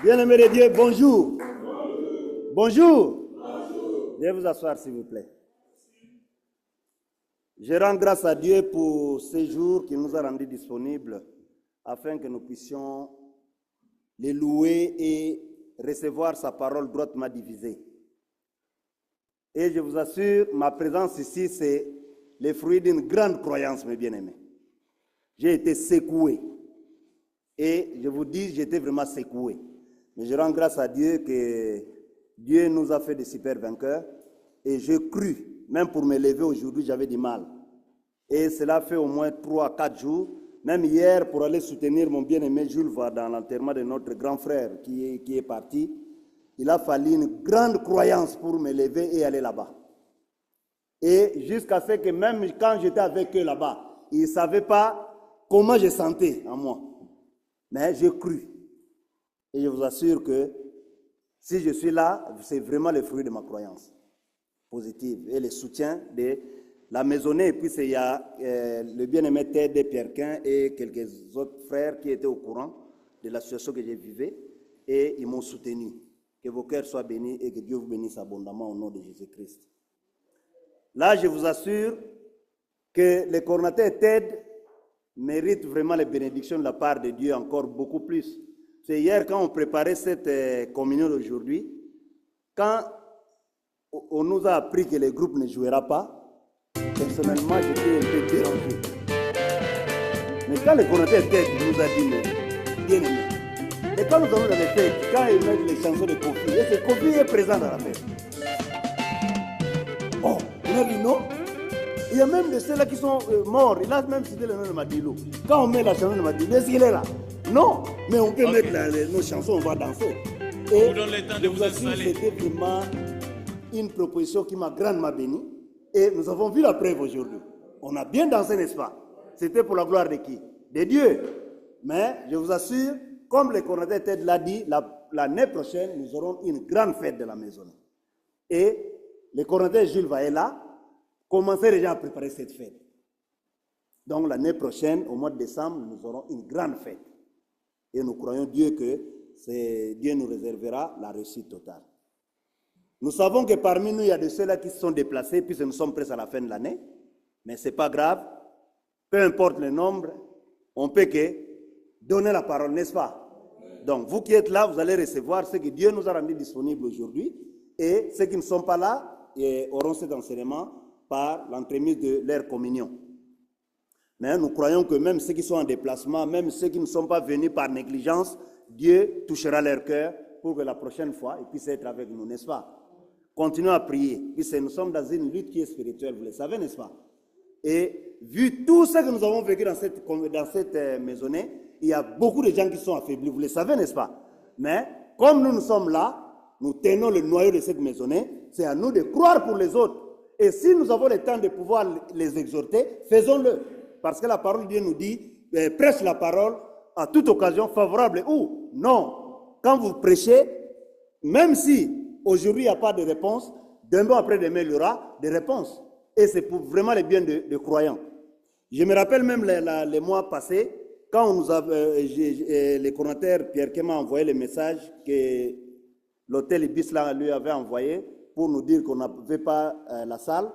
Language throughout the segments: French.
Bien-aimés de Dieu, bonjour. Bonjour. Veuillez vous asseoir, s'il vous plaît. Je rends grâce à Dieu pour ces jours qu'il nous a rendus disponibles afin que nous puissions les louer et recevoir sa parole droitement divisée. Et je vous assure, ma présence ici, c'est le fruit d'une grande croyance, mes bien-aimés. J'ai été secoué. Et je vous dis, j'étais vraiment secoué. Mais je rends grâce à Dieu que Dieu nous a fait des super vainqueurs. Et je crus, même pour me lever aujourd'hui, j'avais du mal. Et cela fait au moins 3 à 4 jours. Même hier, pour aller soutenir mon bien-aimé Jules Va dans l'enterrement de notre grand frère qui est parti, il a fallu une grande croyance pour me lever et aller là-bas. Et jusqu'à ce que même quand j'étais avec eux là-bas, ils ne savaient pas comment je sentais en moi. Mais j'ai cru. Et je vous assure que si je suis là, c'est vraiment le fruit de ma croyance positive et le soutien de la maisonnée. Et puis il y a le bien-aimé Ted Pierrequin et quelques autres frères qui étaient au courant de la situation que je vivais et ils m'ont soutenu. Que vos cœurs soient bénis et que Dieu vous bénisse abondamment au nom de Jésus-Christ. Là, je vous assure que le coordinateur Ted mérite vraiment les bénédictions de la part de Dieu encore beaucoup plus. C'est hier quand on préparait cette communion d'aujourd'hui, quand on nous a appris que le groupe ne jouera pas, personnellement j'étais un peu dérangé. Mais quand le coordinateur Ted nous a dit, mais bien aimé, et quand nous avons dans les fêtes, quand ils mettent les chansons de Kofi, et c'est Kofi est présent dans la fête. Oh, on a dit non. Il y a même de ceux-là qui sont morts. Il a même cité le nom de Madilou. Quand on met la chanson de Madilou, est-ce qu'il est là? Non, mais on peut mettre nos chansons, on va danser. Et je vous assure, c'était vraiment une proposition qui m'a grandement béni. Et nous avons vu la preuve aujourd'hui. On a bien dansé, n'est-ce pas? C'était pour la gloire de qui? De Dieu. Mais je vous assure, comme le coordinateur Ted l'a dit, l'année prochaine, nous aurons une grande fête de la maison. Et le coordinateur Jules Va est là. Commencez déjà à préparer cette fête. Donc l'année prochaine, au mois de décembre, nous aurons une grande fête. Et nous croyons Dieu que Dieu nous réservera la réussite totale. Nous savons que parmi nous, il y a de ceux-là qui se sont déplacés, puisque nous sommes presque à la fin de l'année. Mais ce n'est pas grave. Peu importe le nombre, on peut que donner la parole, n'est-ce pas? Donc vous qui êtes là, vous allez recevoir ce que Dieu nous a rendu disponible aujourd'hui. Et ceux qui ne sont pas là auront cet enseignement par l'entremise de leur communion. Mais nous croyons que même ceux qui sont en déplacement, même ceux qui ne sont pas venus par négligence, Dieu touchera leur cœur pour que la prochaine fois, ils puissent être avec nous, n'est-ce pas? Continuons à prier, puisque nous sommes dans une lutte qui est spirituelle, vous le savez, n'est-ce pas? Et vu tout ce que nous avons vécu dans cette maisonnée, il y a beaucoup de gens qui sont affaiblis, vous le savez, n'est-ce pas? Mais comme nous sommes là, nous tenons le noyau de cette maisonnée, c'est à nous de croire pour les autres. Et si nous avons le temps de pouvoir les exhorter, faisons-le. Parce que la parole de Dieu nous dit, prêche la parole à toute occasion favorable ou non. Quand vous prêchez, même si aujourd'hui il n'y a pas de réponse, demain après-demain il y aura des réponses. Et c'est pour vraiment le bien de croyants. Je me rappelle même les mois passés, quand on nous a, le coordinateur Pierre m'a envoyé le message que l'hôtel Ibis lui avait envoyé, pour nous dire qu'on n'avait pas la salle,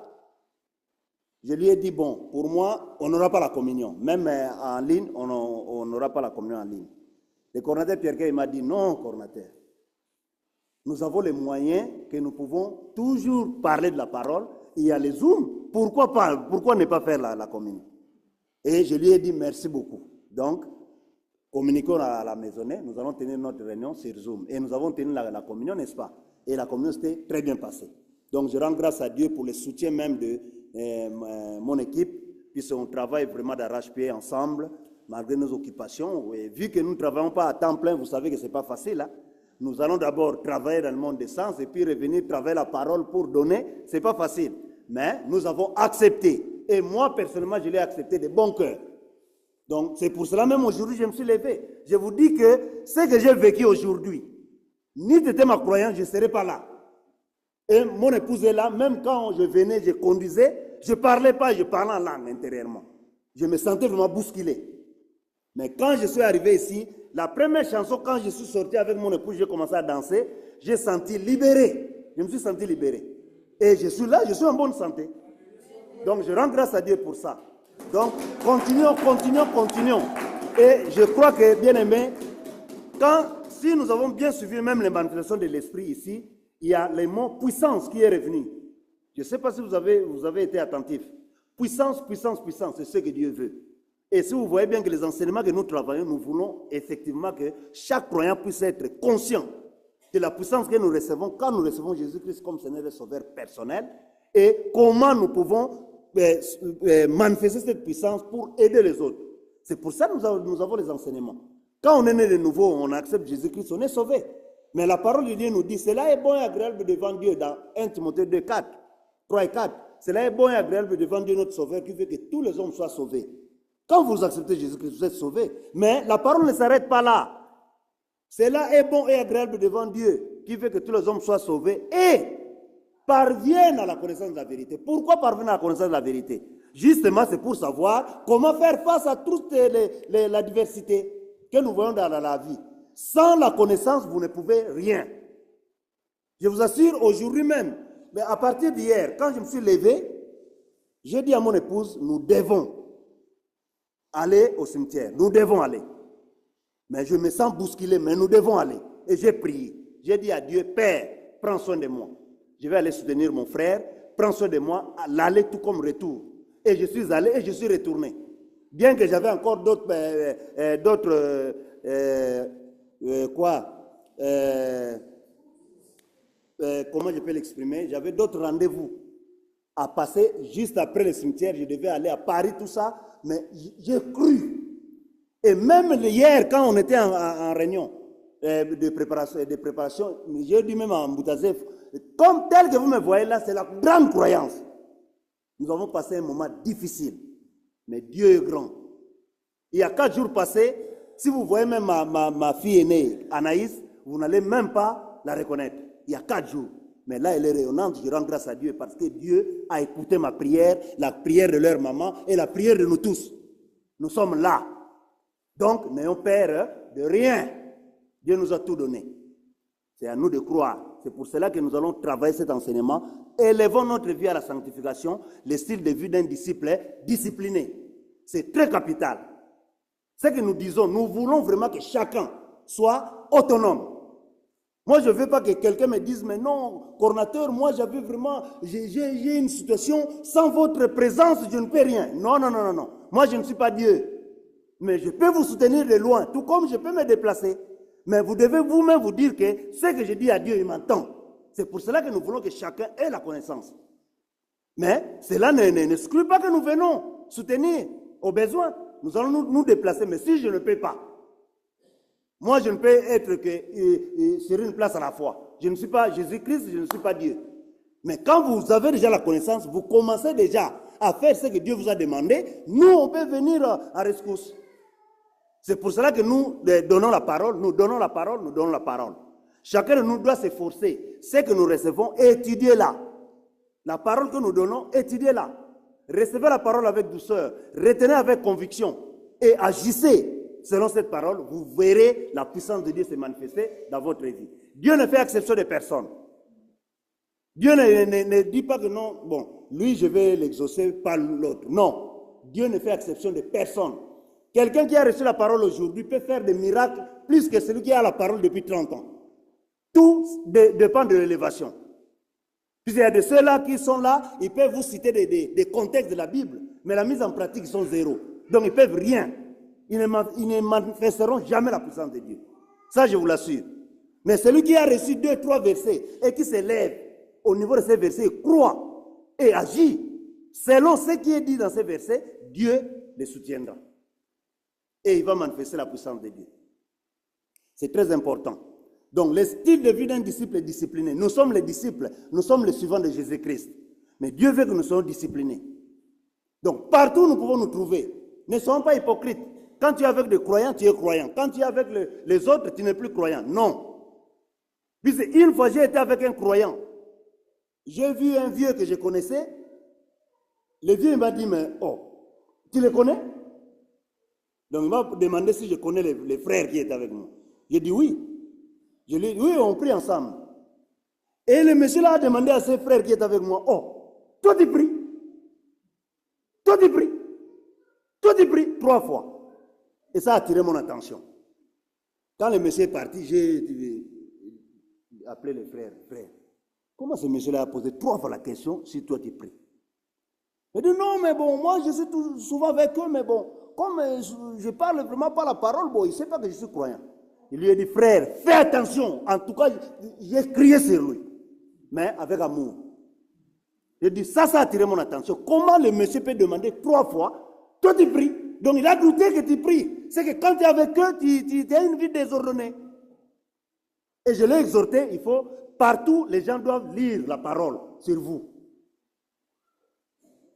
je lui ai dit, bon, pour moi, on n'aura pas la communion. Même en ligne, on n'aura pas la communion en ligne. Le coordinateur Pierre m'a dit, non, coordinateur, nous avons les moyens que nous pouvons toujours parler de la parole. Il y a les Zoom, pourquoi ne pas faire la communion? Et je lui ai dit, merci beaucoup. Donc, communiquons à la maisonnée, nous allons tenir notre réunion sur Zoom. Et nous avons tenu la communion, n'est-ce pas? Et la communion s'était très bien passée. Donc je rends grâce à Dieu pour le soutien même de mon équipe, puisqu'on travaille vraiment d'arrache-pied ensemble, malgré nos occupations. Et vu que nous ne travaillons pas à temps plein, vous savez que ce n'est pas facile. Hein? Nous allons d'abord travailler dans le monde des sens et puis revenir travailler la parole pour donner. Ce n'est pas facile. Mais nous avons accepté. Et moi, personnellement, je l'ai accepté de bon cœur. Donc c'est pour cela même aujourd'hui, je me suis levé. Je vous dis que ce que j'ai vécu aujourd'hui, ni c'était ma croyance, je ne serais pas là. Et mon épouse est là, même quand je venais, je conduisais, je ne parlais pas, je parlais en langue intérieurement. Je me sentais vraiment bousculé. Mais quand je suis arrivé ici, la première chanson, quand je suis sorti avec mon épouse, j'ai commencé à danser, j'ai senti libéré. Je me suis senti libéré. Et je suis là, je suis en bonne santé. Donc je rends grâce à Dieu pour ça. Donc continuons. Et je crois que, bien aimé, si nous avons bien suivi même les manifestations de l'esprit ici, il y a le mot puissance qui est revenu. Je ne sais pas si vous avez été attentif. Puissance, c'est ce que Dieu veut. Et si vous voyez bien que les enseignements que nous travaillons, nous voulons effectivement que chaque croyant puisse être conscient de la puissance que nous recevons quand nous recevons Jésus-Christ comme Seigneur et Sauveur personnel et comment nous pouvons manifester cette puissance pour aider les autres. C'est pour ça que nous avons les enseignements. Quand on est né de nouveau, on accepte Jésus-Christ, on est sauvé. Mais la parole de Dieu nous dit, cela est bon et agréable devant Dieu dans 1 Timothée 2, 4, 3 et 4. Cela est bon et agréable devant Dieu notre Sauveur qui veut que tous les hommes soient sauvés. Quand vous acceptez Jésus-Christ, vous êtes sauvés. Mais la parole ne s'arrête pas là. Cela est bon et agréable devant Dieu qui veut que tous les hommes soient sauvés et parviennent à la connaissance de la vérité. Pourquoi parvenir à la connaissance de la vérité? Justement, c'est pour savoir comment faire face à toute la diversité que nous voyons dans la vie. Sans la connaissance, vous ne pouvez rien. Je vous assure, aujourd'hui même, mais à partir d'hier, quand je me suis levé, j'ai dit à mon épouse, nous devons aller au cimetière. Nous devons aller. Mais je me sens bousculé, mais nous devons aller. Et j'ai prié. J'ai dit à Dieu, Père, prends soin de moi. Je vais aller soutenir mon frère, prends soin de moi, à l'aller tout comme retour. Et je suis allé et je suis retourné. Bien que j'avais encore d'autres comment je peux l'exprimer? J'avais d'autres rendez-vous à passer juste après le cimetière. Je devais aller à Paris, tout ça. Mais j'ai cru. Et même hier, quand on était en réunion de préparation, j'ai dit même à Mboutazef, comme tel que vous me voyez là, c'est la grande croyance. Nous avons passé un moment difficile. Mais Dieu est grand. Il y a 4 jours passés, si vous voyez même ma fille aînée, Anaïs, vous n'allez même pas la reconnaître. Il y a 4 jours. Mais là, elle est rayonnante. Je rends grâce à Dieu parce que Dieu a écouté ma prière, la prière de leur maman et la prière de nous tous. Nous sommes là. Donc, n'ayons peur de rien. Dieu nous a tout donné. C'est à nous de croire. C'est pour cela que nous allons travailler cet enseignement. Élevons notre vie à la sanctification, le style de vie d'un disciple discipliné. C'est très capital. Ce que nous disons, nous voulons vraiment que chacun soit autonome. Moi, je ne veux pas que quelqu'un me dise, mais non, coordinateur, moi, j'avais vraiment, j'ai une situation, sans votre présence, je ne peux rien. Non. Moi, je ne suis pas Dieu. Mais je peux vous soutenir de loin, tout comme je peux me déplacer. Mais vous devez vous-même vous dire que ce que je dis à Dieu, il m'entend. C'est pour cela que nous voulons que chacun ait la connaissance. Mais cela n'exclut pas que nous venons soutenir au besoin. Nous allons nous déplacer, mais si je ne peux pas, moi je ne peux être que sur une place à la fois. Je ne suis pas Jésus-Christ, je ne suis pas Dieu. Mais quand vous avez déjà la connaissance, vous commencez déjà à faire ce que Dieu vous a demandé, nous on peut venir à rescousse. C'est pour cela que nous donnons la parole, nous donnons la parole. Chacun de nous doit s'efforcer. Ce que nous recevons, étudiez-la. La parole que nous donnons, étudiez-la. Recevez la parole avec douceur, retenez avec conviction et agissez selon cette parole. Vous verrez la puissance de Dieu se manifester dans votre vie. Dieu ne fait exception de personne. Dieu ne dit pas que non, bon, lui je vais l'exaucer, pas l'autre. Non, Dieu ne fait exception de personne. Quelqu'un qui a reçu la parole aujourd'hui peut faire des miracles plus que celui qui a la parole depuis 30 ans. Tout dépend de l'élévation. Puis il y a de ceux-là qui sont là, ils peuvent vous citer des contextes de la Bible, mais la mise en pratique, ils sont zéro. Donc ils ne peuvent rien. Ils ne manifesteront jamais la puissance de Dieu. Ça, je vous l'assure. Mais celui qui a reçu 2, 3 versets et qui s'élève au niveau de ces versets, croit et agit selon ce qui est dit dans ces versets, Dieu les soutiendra. Et il va manifester la puissance de Dieu. C'est très important. Donc, le style de vie d'un disciple est discipliné. Nous sommes les disciples, nous sommes les suivants de Jésus-Christ. Mais Dieu veut que nous soyons disciplinés. Donc, partout nous pouvons nous trouver. Ne soyons pas hypocrites. Quand tu es avec des croyants, tu es croyant. Quand tu es avec les autres, tu n'es plus croyant. Non. Puisque une fois, j'ai été avec un croyant. J'ai vu un vieux que je connaissais. Le vieux m'a dit, mais oh, tu le connais? Donc il m'a demandé si je connais les frères qui étaient avec moi. J'ai dit oui. Je lui ai dit oui, on prie ensemble. Et le monsieur là a demandé à ses frères qui étaient avec moi, oh, toi tu pries. Toi tu pries. Toi tu pries 3 fois. Et ça a attiré mon attention. Quand le monsieur est parti, j'ai appelé les frères. Frère, comment ce monsieur-là a posé 3 fois la question si toi tu pries? Il dit non, mais bon, moi je suis souvent avec eux, mais bon, comme je parle vraiment pas la parole, bon, il ne sait pas que je suis croyant. Il lui a dit, frère, fais attention. En tout cas, j'ai crié sur lui, mais avec amour. J'ai dit, ça a attiré mon attention. Comment le monsieur peut demander 3 fois, toi tu pries? Donc il a douté que tu pries. C'est que quand tu es avec eux, tu as une vie désordonnée. Et je l'ai exhorté, il faut, partout, les gens doivent lire la parole sur vous.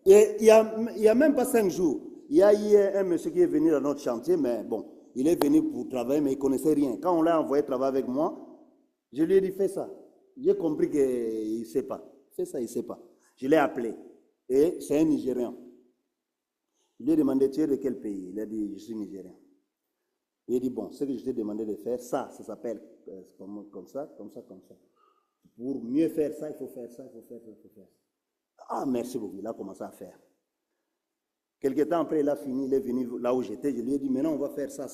Et il y a même pas 5 jours, il y a eu un monsieur qui est venu dans notre chantier, mais bon, il est venu pour travailler, mais il ne connaissait rien. Quand on l'a envoyé travailler avec moi, je lui ai dit, fais ça. J'ai compris qu'il ne sait pas. Fais ça, il ne sait pas. Je l'ai appelé. Et c'est un Nigérian. Je lui ai demandé, tu es de quel pays? Il a dit, je suis Nigérien. Il a dit, bon, ce que je t'ai demandé de faire, ça s'appelle comme ça. Pour mieux faire ça, il faut faire ça, il faut faire ça. Ah, merci beaucoup, il a commencé à faire. Quelque temps après, il a fini, il est venu là où j'étais, je lui ai dit, maintenant on va faire ça.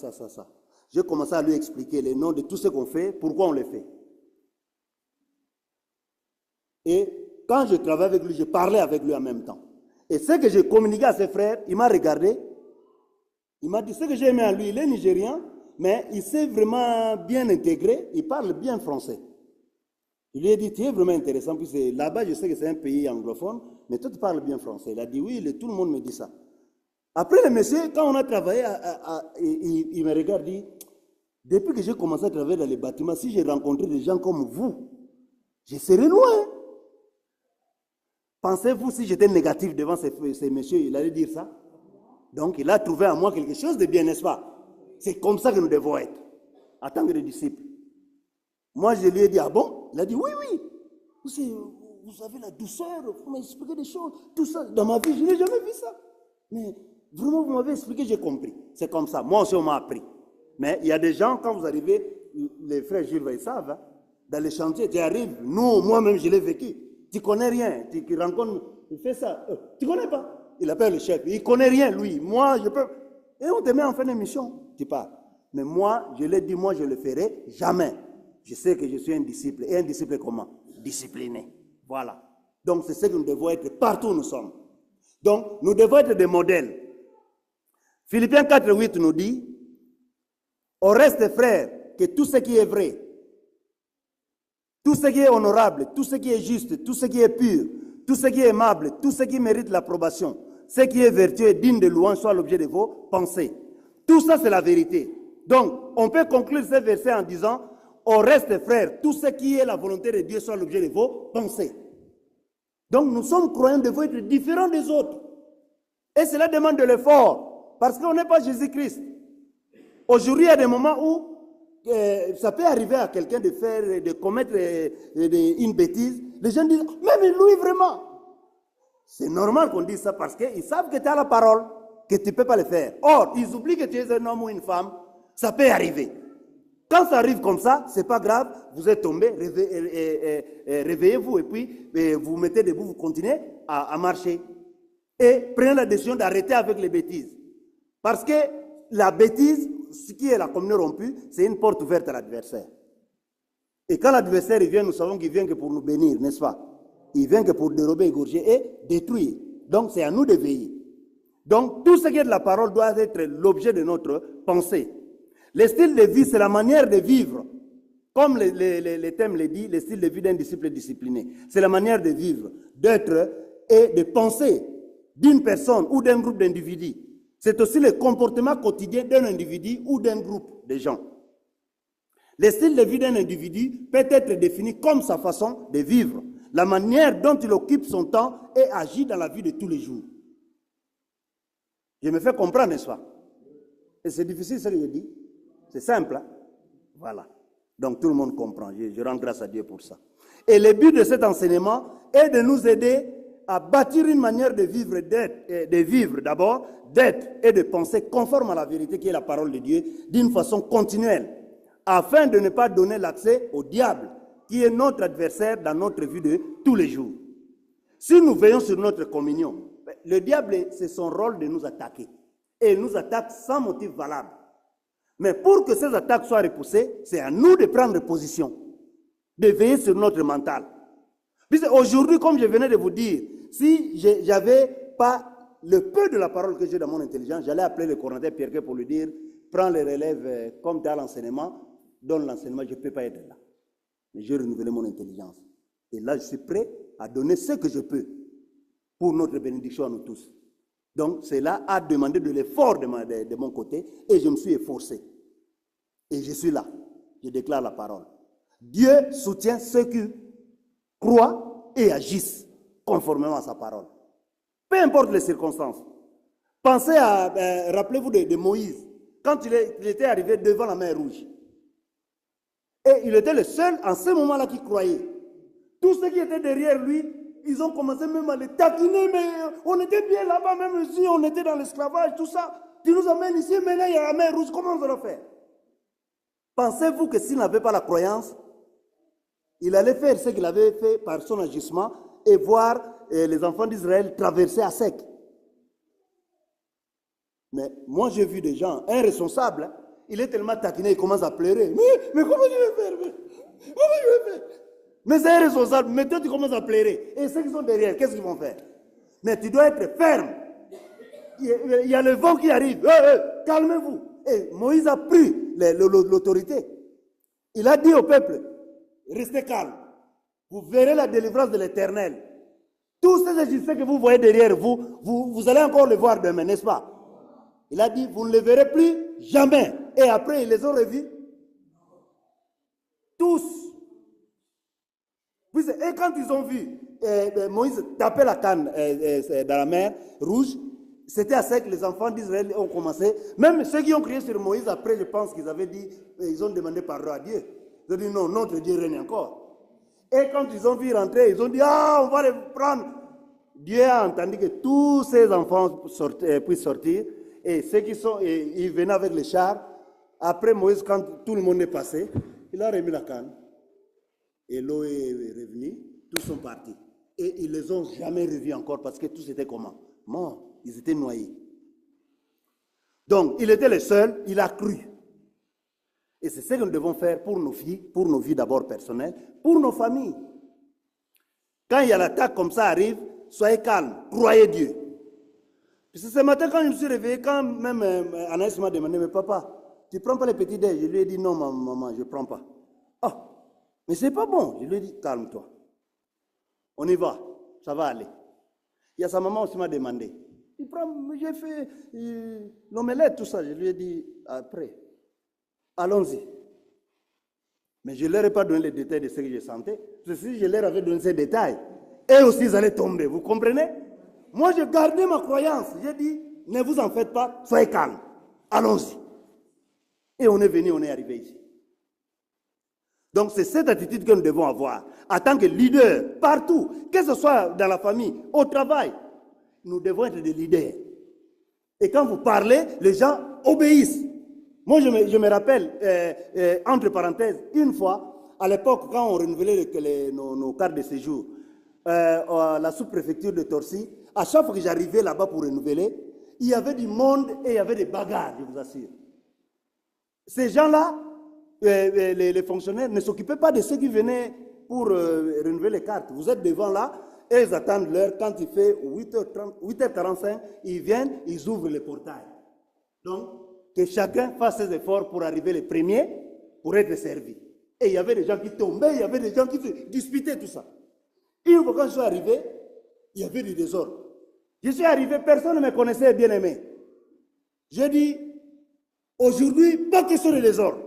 J'ai commencé à lui expliquer les noms de tout ce qu'on fait, pourquoi on le fait. Et quand je travaillais avec lui, je parlais avec lui en même temps. Et ce que j'ai communiqué à ses frères, il m'a regardé, il m'a dit, ce que j'ai aimé à lui, il est nigérien, mais il s'est vraiment bien intégré, il parle bien français. Je lui ai dit, tu es vraiment intéressant, puis là-bas, je sais que c'est un pays anglophone, mais toi, tu parles bien français. Il a dit, oui, tout le monde me dit ça. Après, le monsieur, quand on a travaillé, il me regarde, dit, depuis que j'ai commencé à travailler dans les bâtiments, si j'ai rencontré des gens comme vous, je serai loin. Pensez-vous, si j'étais négatif devant ces messieurs, il allait dire ça? Donc, il a trouvé en moi quelque chose de bien, n'est-ce pas? C'est comme ça que nous devons être, en tant que des disciples. Moi, je lui ai dit, ah bon? Il a dit, oui. Vous avez la douceur, vous m'expliquez des choses, tout ça. Dans ma vie, je n'ai jamais vu ça. Mais vraiment, vous m'avez expliqué, j'ai compris. C'est comme ça. Moi aussi, on m'a appris. Mais il y a des gens, quand vous arrivez, les frères Gilles, ils savent, hein, dans les chantiers, tu arrives, moi-même, je l'ai vécu. Tu connais rien, tu rencontres, il fait ça. Tu connais pas? Il appelle le chef, il connaît rien, lui. Moi, je peux. Et on te met en fin d'émission, tu pars. Mais moi, je l'ai dit, moi, je ne le ferai jamais. Je sais que je suis un disciple. Et un disciple comment? Discipliné. Voilà. Donc, c'est ce que nous devons être partout où nous sommes. Donc, nous devons être des modèles. Philippiens 4:8 nous dit, au reste, frères, que tout ce qui est vrai, tout ce qui est honorable, tout ce qui est juste, tout ce qui est pur, tout ce qui est aimable, tout ce qui mérite l'approbation, ce qui est vertueux et digne de louange soit l'objet de vos pensées. Tout ça, c'est la vérité. Donc, on peut conclure ce verset en disant, au reste, frères, tout ce qui est la volonté de Dieu soit l'objet de vos pensées. Donc, nous sommes croyants, devons être différents des autres. Et cela demande de l'effort, parce qu'on n'est pas Jésus-Christ. Aujourd'hui, il y a des moments où ça peut arriver à quelqu'un de commettre une bêtise. Les gens disent, mais lui, vraiment. C'est normal qu'on dise ça parce qu'ils savent que tu as la parole, que tu ne peux pas le faire. Or, ils oublient que tu es un homme ou une femme. Ça peut arriver. Quand ça arrive comme ça, ce n'est pas grave, vous êtes tombé, réveillez-vous et puis vous mettez debout, vous continuez à marcher. Et prenez la décision d'arrêter avec les bêtises. Parce que la bêtise, ce qui est la communion rompue, c'est une porte ouverte à l'adversaire. Et quand l'adversaire vient, nous savons qu'il vient que pour nous bénir, n'est-ce pas? Il vient que pour dérober, égorger et détruire. Donc c'est à nous de veiller. Donc tout ce qui est de la parole doit être l'objet de notre pensée. Le style de vie, c'est la manière de vivre. Comme les thèmes le disent, le style de vie d'un disciple discipliné. C'est la manière de vivre, d'être et de penser d'une personne ou d'un groupe d'individus. C'est aussi le comportement quotidien d'un individu ou d'un groupe de gens. Le style de vie d'un individu peut être défini comme sa façon de vivre, la manière dont il occupe son temps et agit dans la vie de tous les jours. Je me fais comprendre, n'est-ce pas? Et c'est difficile ce que je dis. C'est simple, hein? Voilà. Donc tout le monde comprend. Je rends grâce à Dieu pour ça. Et le but de cet enseignement est de nous aider à bâtir une manière de vivre d'abord, d'être et de penser conforme à la vérité qui est la parole de Dieu, d'une façon continuelle, afin de ne pas donner l'accès au diable, qui est notre adversaire dans notre vie de tous les jours. Si nous veillons sur notre communion, le diable, c'est son rôle de nous attaquer. Et il nous attaque sans motif valable. Mais pour que ces attaques soient repoussées, c'est à nous de prendre position, de veiller sur notre mental. Aujourd'hui, comme je venais de vous dire, si je n'avais pas le peu de la parole que j'ai dans mon intelligence, j'allais appeler le coordinateur Pierre pour lui dire, prends les relèves comme dans l'enseignement, donne l'enseignement, je ne peux pas être là. Mais j'ai renouvelé mon intelligence. Et là, je suis prêt à donner ce que je peux pour notre bénédiction à nous tous. Donc, cela a demandé de l'effort de mon côté et je me suis efforcé. Et je suis là. Je déclare la parole. Dieu soutient ceux qui croient et agissent conformément à sa parole. Peu importe les circonstances. Pensez à, rappelez-vous de Moïse, quand il était arrivé devant la mer Rouge. Et il était le seul en ce moment-là qui croyait. Tous ceux qui étaient derrière lui, ils ont commencé même à les taquiner, mais on était bien là-bas, même si on était dans l'esclavage, tout ça. Tu nous amènes ici, maintenant il y a la mer Rouge, comment on va le faire? Pensez-vous que s'il n'avait pas la croyance, il allait faire ce qu'il avait fait par son agissement et voir les enfants d'Israël traverser à sec? Mais moi j'ai vu des gens, un responsable, il est tellement taquiné, il commence à pleurer. Mais comment je vais faire? Comment je vais faire? Mais c'est un responsable, mais toi tu commences à pleurer. Et ceux qui sont derrière, qu'est-ce qu'ils vont faire? Mais tu dois être ferme. Il y a le vent qui arrive. Calmez-vous. Et Moïse a pris l'autorité. Il a dit au peuple, restez calme. Vous verrez la délivrance de l'Éternel. Tous ces Égyptiens que vous voyez derrière vous, vous allez encore le voir demain, n'est-ce pas? Il a dit, vous ne le verrez plus jamais. Et après, ils les ont revus. Tous. Et quand ils ont vu Moïse taper la canne dans la mer Rouge, c'était à ça que les enfants d'Israël ont commencé. Même ceux qui ont crié sur Moïse, après, je pense qu'ils avaient dit, ils ont demandé pardon à Dieu. Ils ont dit, non, notre Dieu règne encore. Et quand ils ont vu rentrer, ils ont dit, ah, on va les prendre. Dieu a entendu que tous ces enfants puissent sortir. Et ceux qui sont, ils venaient avec les chars. Après Moïse, quand tout le monde est passé, il a remis la canne. Et l'eau est revenue, tous sont partis. Et ils ne les ont jamais revus encore parce que tous étaient comment? Morts, ils étaient noyés. Donc, il était le seul, il a cru. Et c'est ce que nous devons faire pour nos vies d'abord personnelles, pour nos familles. Quand il y a l'attaque comme ça arrive, soyez calme, croyez Dieu. Puis ce matin, quand je me suis réveillé, quand même Anaïs m'a demandé, mais papa, tu ne prends pas les petits déj? Je lui ai dit, non, maman, je ne prends pas. Ah, mais c'est pas bon. Je lui ai dit, calme-toi. On y va, ça va aller. Il y a sa maman aussi m'a demandé. J'ai fait l'omelette, tout ça. Je lui ai dit, après, allons-y. Mais je ne leur ai pas donné les détails de ce que je sentais. Parce que si je leur avais donné ces détails, eux aussi, ils allaient tomber. Vous comprenez? Moi, j'ai gardé ma croyance. J'ai dit, ne vous en faites pas, soyez calme. Allons-y. Et on est venu, on est arrivé ici. Donc, c'est cette attitude que nous devons avoir. En tant que leader, partout, que ce soit dans la famille, au travail, nous devons être des leaders. Et quand vous parlez, les gens obéissent. Moi, je me rappelle, entre parenthèses, une fois, à l'époque, quand on renouvelait nos cartes de séjour, à la sous-préfecture de Torcy, à chaque fois que j'arrivais là-bas pour renouveler, il y avait du monde et il y avait des bagarres, je vous assure. Ces gens-là, les fonctionnaires, ne s'occupaient pas de ceux qui venaient pour renouveler les cartes. Vous êtes devant là, et ils attendent l'heure. Quand il fait 8h45, ils viennent, ils ouvrent le portail. Donc, que chacun fasse ses efforts pour arriver les premiers, pour être servi. Et il y avait des gens qui tombaient, il y avait des gens qui se disputaient, tout ça. Une fois quand je suis arrivé, il y avait du désordre. Je suis arrivé, personne ne me connaissait, bien aimé. J'ai dit, aujourd'hui, pas question de désordre.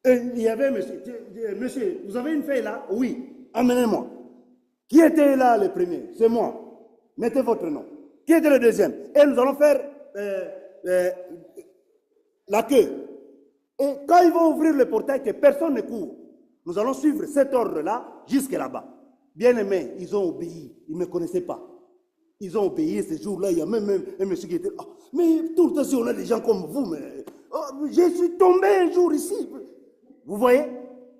Et il y avait monsieur, vous avez une feuille là? Oui, amenez-moi. Qui était là le premier? C'est moi. Mettez votre nom. Qui était le deuxième? Et nous allons faire la queue. Et quand ils vont ouvrir le portail, que personne ne court, nous allons suivre cet ordre-là jusqu'à là-bas. Bien aimés, ils ont obéi. Ils ne me connaissaient pas. Ils ont obéi ce jour-là. Il y a même un monsieur qui était là. Mais tout le temps, si on a des gens comme vous, mais je suis tombé un jour ici. Vous voyez,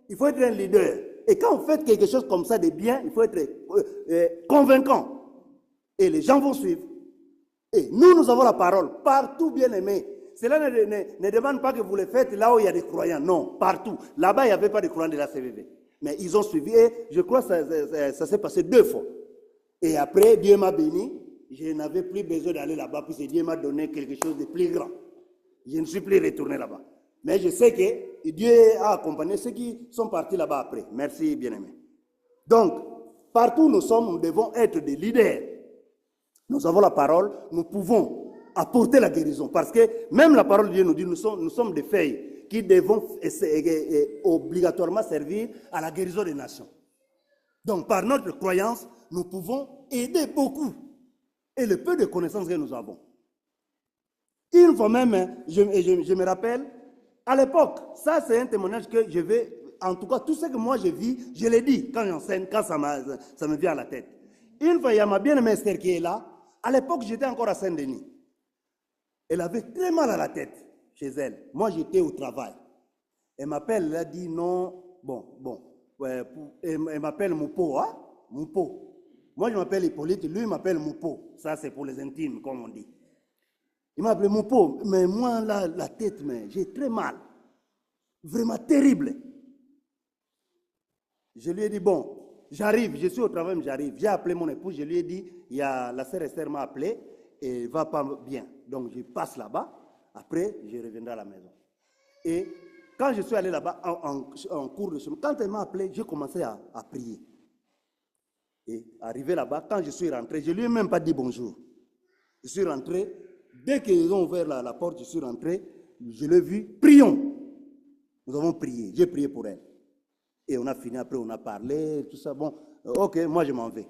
il faut être un leader. Et quand vous faites quelque chose comme ça de bien, il faut être convaincant. Et les gens vont suivre. Et nous avons la parole partout, bien aimé. Cela ne demande pas que vous le faites là où il y a des croyants. Non, partout. Là-bas, il n'y avait pas de croyants de la CVV. Mais ils ont suivi. Et je crois que ça s'est passé 2 fois. Et après, Dieu m'a béni. Je n'avais plus besoin d'aller là-bas, puisque Dieu m'a donné quelque chose de plus grand. Je ne suis plus retourné là-bas. Mais je sais que Dieu a accompagné ceux qui sont partis là-bas après. Merci, bien-aimé. Donc, partout où nous sommes, nous devons être des leaders. Nous avons la parole, nous pouvons apporter la guérison. Parce que même la parole de Dieu nous dit, nous sommes des feuilles qui devons obligatoirement servir à la guérison des nations. Donc, par notre croyance, nous pouvons aider beaucoup. Et le peu de connaissances que nous avons. Une fois même, je me rappelle, à l'époque, ça c'est un témoignage que je vais, en tout cas, tout ce que moi je vis, je l'ai dit quand j'enseigne, quand ça me vient à la tête. Une fois, il y a ma bien-aimée Esther qui est là. À l'époque, j'étais encore à Saint-Denis. Elle avait très mal à la tête chez elle. Moi, j'étais au travail. Elle m'appelle, elle a dit non, elle m'appelle Moupo, hein? Moupo. Moi, je m'appelle Hippolyte, lui, il m'appelle Moupo. Ça, c'est pour les intimes, comme on dit. Il m'a appelé Moupo, mais moi, là, la tête, j'ai très mal. Vraiment terrible. Je lui ai dit, bon, j'arrive, je suis au travail, mais j'arrive. J'ai appelé mon épouse, je lui ai dit, la sœur Esther m'a appelé et elle ne va pas bien. Donc, je passe là-bas, après, je reviendrai à la maison. Et quand je suis allé là-bas, en cours de chemin, quand elle m'a appelé, j'ai commencé à prier. Et arrivé là-bas, quand je suis rentré, je ne lui ai même pas dit bonjour. Je suis rentré, dès qu'ils ont ouvert la porte, je suis rentré, je l'ai vu, prions. Nous avons prié, j'ai prié pour elle. Et on a fini, après on a parlé, tout ça. Bon, ok, moi je m'en vais.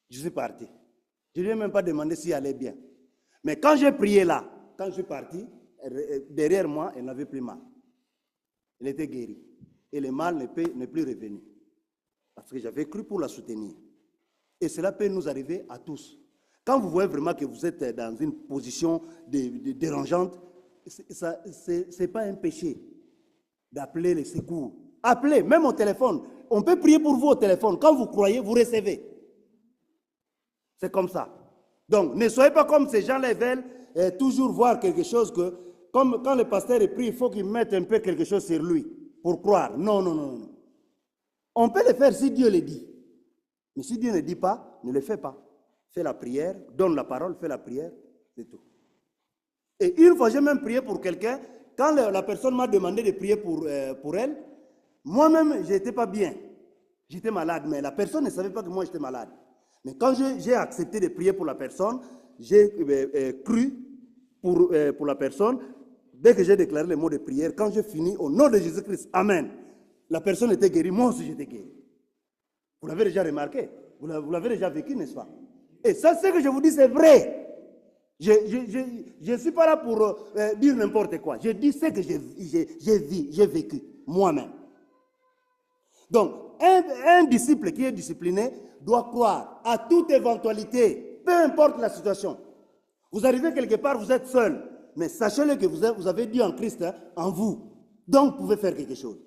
Je suis parti. Je ne lui ai même pas demandé si elle allait bien. Mais quand j'ai prié là, quand je suis parti, derrière moi, elle n'avait plus mal. Elle était guérie. Et le mal n'est plus revenu. Parce que j'avais cru pour la soutenir. Et cela peut nous arriver à tous. Quand vous voyez vraiment que vous êtes dans une position dérangeante, ce n'est pas un péché d'appeler les secours. Appelez, même au téléphone. On peut prier pour vous au téléphone. Quand vous croyez, vous recevez. C'est comme ça. Donc, ne soyez pas comme ces gens-là veulent toujours voir quelque chose que, comme quand le pasteur prie, il faut qu'il mette un peu quelque chose sur lui pour croire. Non, non, non, non. On peut le faire si Dieu le dit. Mais si Dieu ne dit pas, ne le fais pas. Fais la prière, donne la parole, fais la prière, c'est tout. Et une fois, j'ai même prié pour quelqu'un. Quand la personne m'a demandé de prier pour elle, moi-même, je n'étais pas bien. J'étais malade, mais la personne ne savait pas que moi, j'étais malade. Mais quand j'ai accepté de prier pour la personne, j'ai cru pour la personne. Dès que j'ai déclaré les mots de prière, quand j'ai fini, au nom de Jésus-Christ, Amen. La personne était guérie, moi aussi j'étais guéri. Vous l'avez déjà remarqué, vous l'avez déjà vécu, n'est-ce pas? Et ça, ce que je vous dis, c'est vrai. Je ne suis pas là pour dire n'importe quoi. Je dis ce que j'ai vécu, moi-même. Donc, un disciple qui est discipliné doit croire à toute éventualité, peu importe la situation. Vous arrivez quelque part, vous êtes seul, mais sachez-le que vous avez Dieu en Christ, hein, en vous. Donc, vous pouvez faire quelque chose.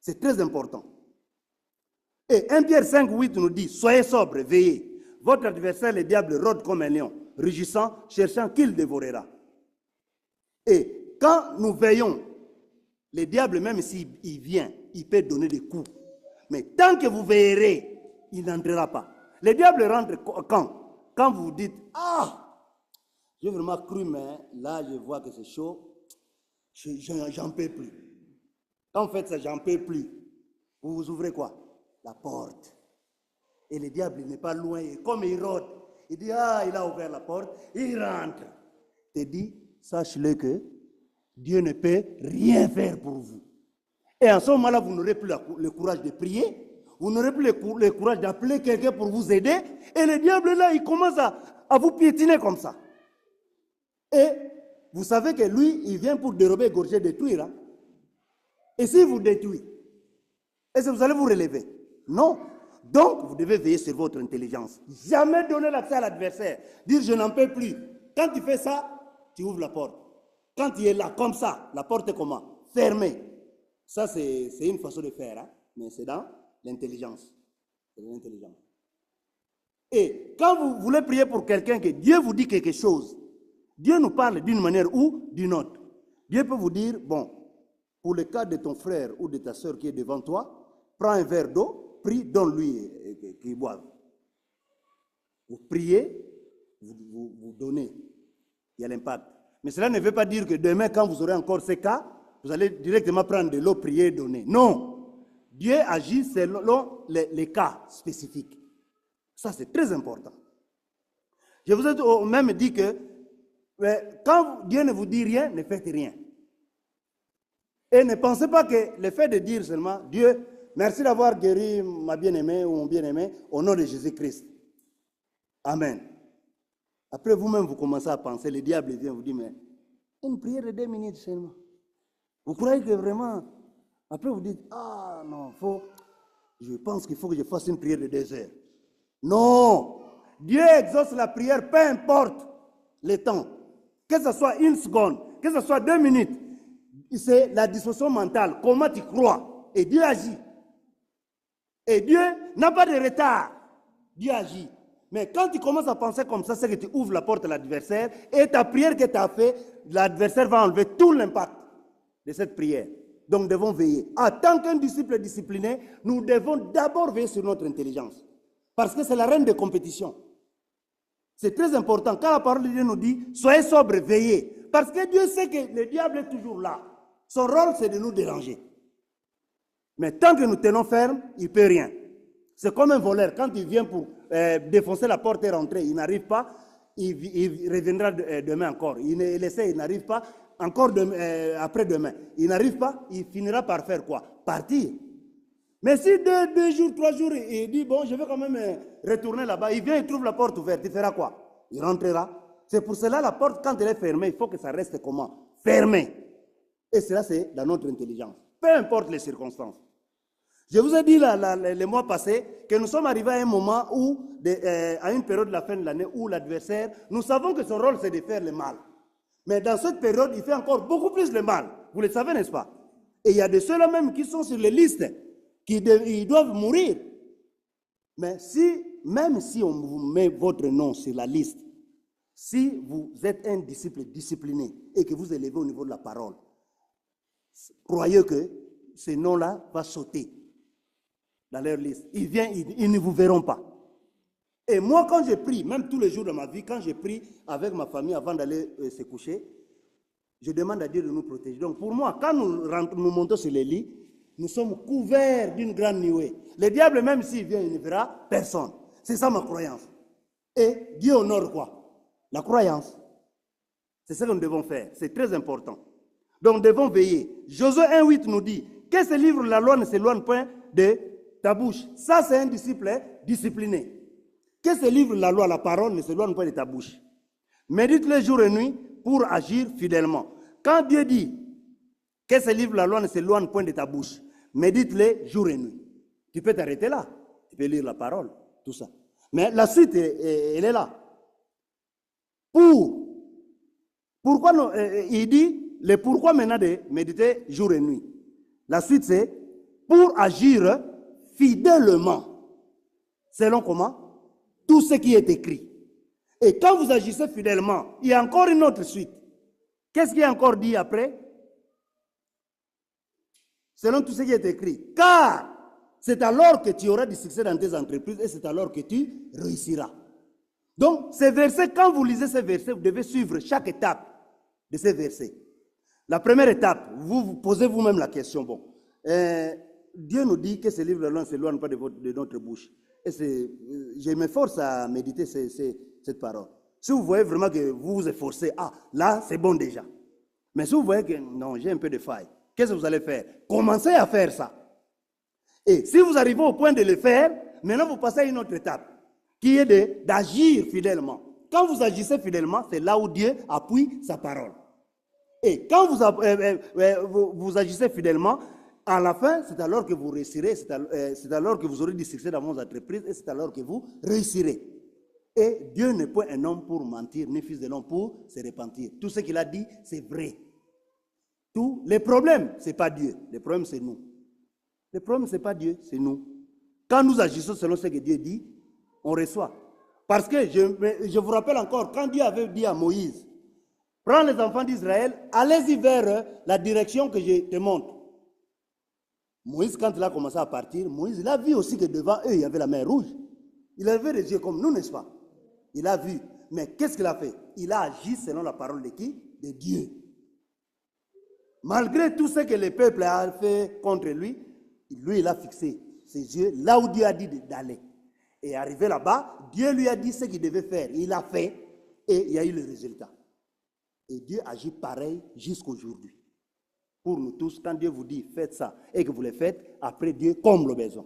C'est très important. Et 1 Pierre 5, 8 nous dit, soyez sobres, veillez. Votre adversaire, le diable, rôde comme un lion, rugissant, cherchant qui le dévorera. Et quand nous veillons, le diable, même s'il vient, il peut donner des coups. Mais tant que vous veillerez, il n'entrera pas. Le diable rentre quand? Quand vous dites, ah, j'ai vraiment cru, mais là, je vois que c'est chaud, j'en peux plus. Quand vous faites ça, j'en peux plus. Vous ouvrez quoi? La porte. Et le diable n'est pas loin. Et comme il rôde, il dit, ah, il a ouvert la porte, il rentre. Il te dit, sache-le que Dieu ne peut rien faire pour vous. Et en ce moment-là, vous n'aurez plus le courage de prier, vous n'aurez plus le courage d'appeler quelqu'un pour vous aider. Et le diable, là, il commence à vous piétiner comme ça. Et vous savez que lui, il vient pour dérober, égorger, détruire. Hein? Et s'il vous détruit, est-ce que vous allez vous relever? Non. Donc, vous devez veiller sur votre intelligence. Jamais donner l'accès à l'adversaire. Dire, je n'en peux plus. Quand tu fais ça, tu ouvres la porte. Quand tu es là, comme ça, la porte est comment? Fermée. Ça, c'est une façon de faire, hein? Mais c'est dans l'intelligence. C'est dans l'intelligence. Et quand vous voulez prier pour quelqu'un, que Dieu vous dit quelque chose, Dieu nous parle d'une manière ou d'une autre. Dieu peut vous dire, bon, pour le cas de ton frère ou de ta soeur qui est devant toi, prends un verre d'eau, prie, donne-lui qu'il boive. Vous priez, vous donnez. Il y a l'impact. Mais cela ne veut pas dire que demain, quand vous aurez encore ces cas, vous allez directement prendre de l'eau, prier et donner. Non. Dieu agit selon les cas spécifiques. Ça, c'est très important. Je vous ai même dit que quand Dieu ne vous dit rien, ne faites rien. Et ne pensez pas que le fait de dire seulement, Dieu, merci d'avoir guéri ma bien-aimée ou mon bien-aimé au nom de Jésus-Christ. Amen. Après vous-même, vous commencez à penser, le diable vient vous dire, mais une prière de 2 minutes seulement. Vous croyez que vraiment, après vous dites, ah non, je pense qu'il faut que je fasse une prière de 2 heures. Non, Dieu exauce la prière, peu importe le temps. Que ce soit 1 seconde, que ce soit 2 minutes. C'est la disposition mentale, comment tu crois. Et Dieu agit. Et Dieu n'a pas de retard. Dieu agit. Mais quand tu commences à penser comme ça, c'est que tu ouvres la porte à l'adversaire et ta prière que tu as faite, l'adversaire va enlever tout l'impact de cette prière. Donc nous devons veiller. En tant qu'un disciple discipliné, nous devons d'abord veiller sur notre intelligence. Parce que c'est la reine de compétition. C'est très important. Quand la parole de Dieu nous dit, soyez sobres, veillez. Parce que Dieu sait que le diable est toujours là. Son rôle, c'est de nous déranger. Mais tant que nous tenons ferme, il ne peut rien. C'est comme un voleur. Quand il vient pour défoncer la porte et rentrer, il n'arrive pas, il reviendra demain encore. Il essaie, il n'arrive pas, encore après-demain. Il n'arrive pas, il finira par faire quoi? Partir. Mais si 2 jours, 3 jours, il dit, bon, je vais quand même retourner là-bas, il vient, il trouve la porte ouverte, il fera quoi? Il rentrera. C'est pour cela, la porte, quand elle est fermée, il faut que ça reste comment? Fermée. Et cela, c'est dans notre intelligence. Peu importe les circonstances. Je vous ai dit les mois passés que nous sommes arrivés à un moment où, à une période de la fin de l'année, où l'adversaire, nous savons que son rôle, c'est de faire le mal. Mais dans cette période, il fait encore beaucoup plus le mal. Vous le savez, n'est-ce pas? Et il y a de ceux-là même qui sont sur les listes, ils doivent mourir. Mais même si on vous met votre nom sur la liste, si vous êtes un disciple discipliné et que vous élevez au niveau de la parole, croyez que ce nom-là va sauter dans leur liste. Ils ne vous verront pas. Et moi, quand je prie, même tous les jours de ma vie, quand je prie avec ma famille avant d'aller se coucher, je demande à Dieu de nous protéger. Donc pour moi, quand nous montons sur les lits, nous sommes couverts d'une grande nuée. Le diable, même s'il vient, il ne verra personne. C'est ça ma croyance. Et Dieu honore quoi? La croyance. C'est ce que nous devons faire. C'est très important. Donc nous devons veiller. Josué 1,8 nous dit que ce livre, la loi ne s'éloigne point de ta bouche. Ça, c'est un disciple discipliné. Que ce livre, la loi, la parole ne s'éloigne point de ta bouche. Médite-le jour et nuit pour agir fidèlement. Quand Dieu dit que ce livre, la loi ne s'éloigne point de ta bouche, médite-le jour et nuit. Tu peux t'arrêter là. Tu peux lire la parole, tout ça. Mais la suite, elle est là. Pourquoi il dit le pourquoi maintenant de méditer jour et nuit. La suite, c'est pour agir fidèlement. Selon comment? Tout ce qui est écrit. Et quand vous agissez fidèlement, il y a encore une autre suite. Qu'est-ce qui est encore dit après? Selon tout ce qui est écrit. Car c'est alors que tu auras du succès dans tes entreprises et c'est alors que tu réussiras. Donc, ces versets, quand vous lisez ces versets, vous devez suivre chaque étape de ces versets. La première étape, vous posez vous-même la question. Bon, Dieu nous dit que ce livre ne s'éloigne pas de notre bouche. Et je m'efforce à méditer cette parole. Si vous voyez vraiment que vous vous efforcez, là, c'est bon déjà. Mais si vous voyez que non, j'ai un peu de faille, qu'est-ce que vous allez faire? Commencez à faire ça. Et si vous arrivez au point de le faire, maintenant vous passez à une autre étape, qui est d'agir fidèlement. Quand vous agissez fidèlement, c'est là où Dieu appuie sa parole. Et quand vous agissez fidèlement, À la fin, c'est alors que vous réussirez, c'est alors que vous aurez du succès dans vos entreprises et c'est alors que vous réussirez. Et Dieu n'est pas un homme pour mentir, ni fils de l'homme pour se repentir. Tout ce qu'il a dit, c'est vrai. Tous les problèmes, ce n'est pas Dieu. Les problèmes, c'est nous. Le problème, ce n'est pas Dieu, c'est nous. Quand nous agissons selon ce que Dieu dit, on reçoit. Parce que je vous rappelle encore, quand Dieu avait dit à Moïse, prends les enfants d'Israël, allez-y vers la direction que je te montre. Moïse, quand il a commencé à partir, Moïse, il a vu aussi que devant eux, il y avait la mer rouge. Il avait les yeux comme nous, n'est-ce pas? Il a vu. Mais qu'est-ce qu'il a fait? Il a agi selon la parole de qui? De Dieu. Malgré tout ce que le peuple a fait contre lui, il a fixé ses yeux là où Dieu a dit d'aller. Et arrivé là-bas, Dieu lui a dit ce qu'il devait faire. Il a fait et il y a eu le résultat. Et Dieu agit pareil jusqu'aujourd'hui. Pour nous tous, quand Dieu vous dit faites ça et que vous le faites, après Dieu comble le besoin.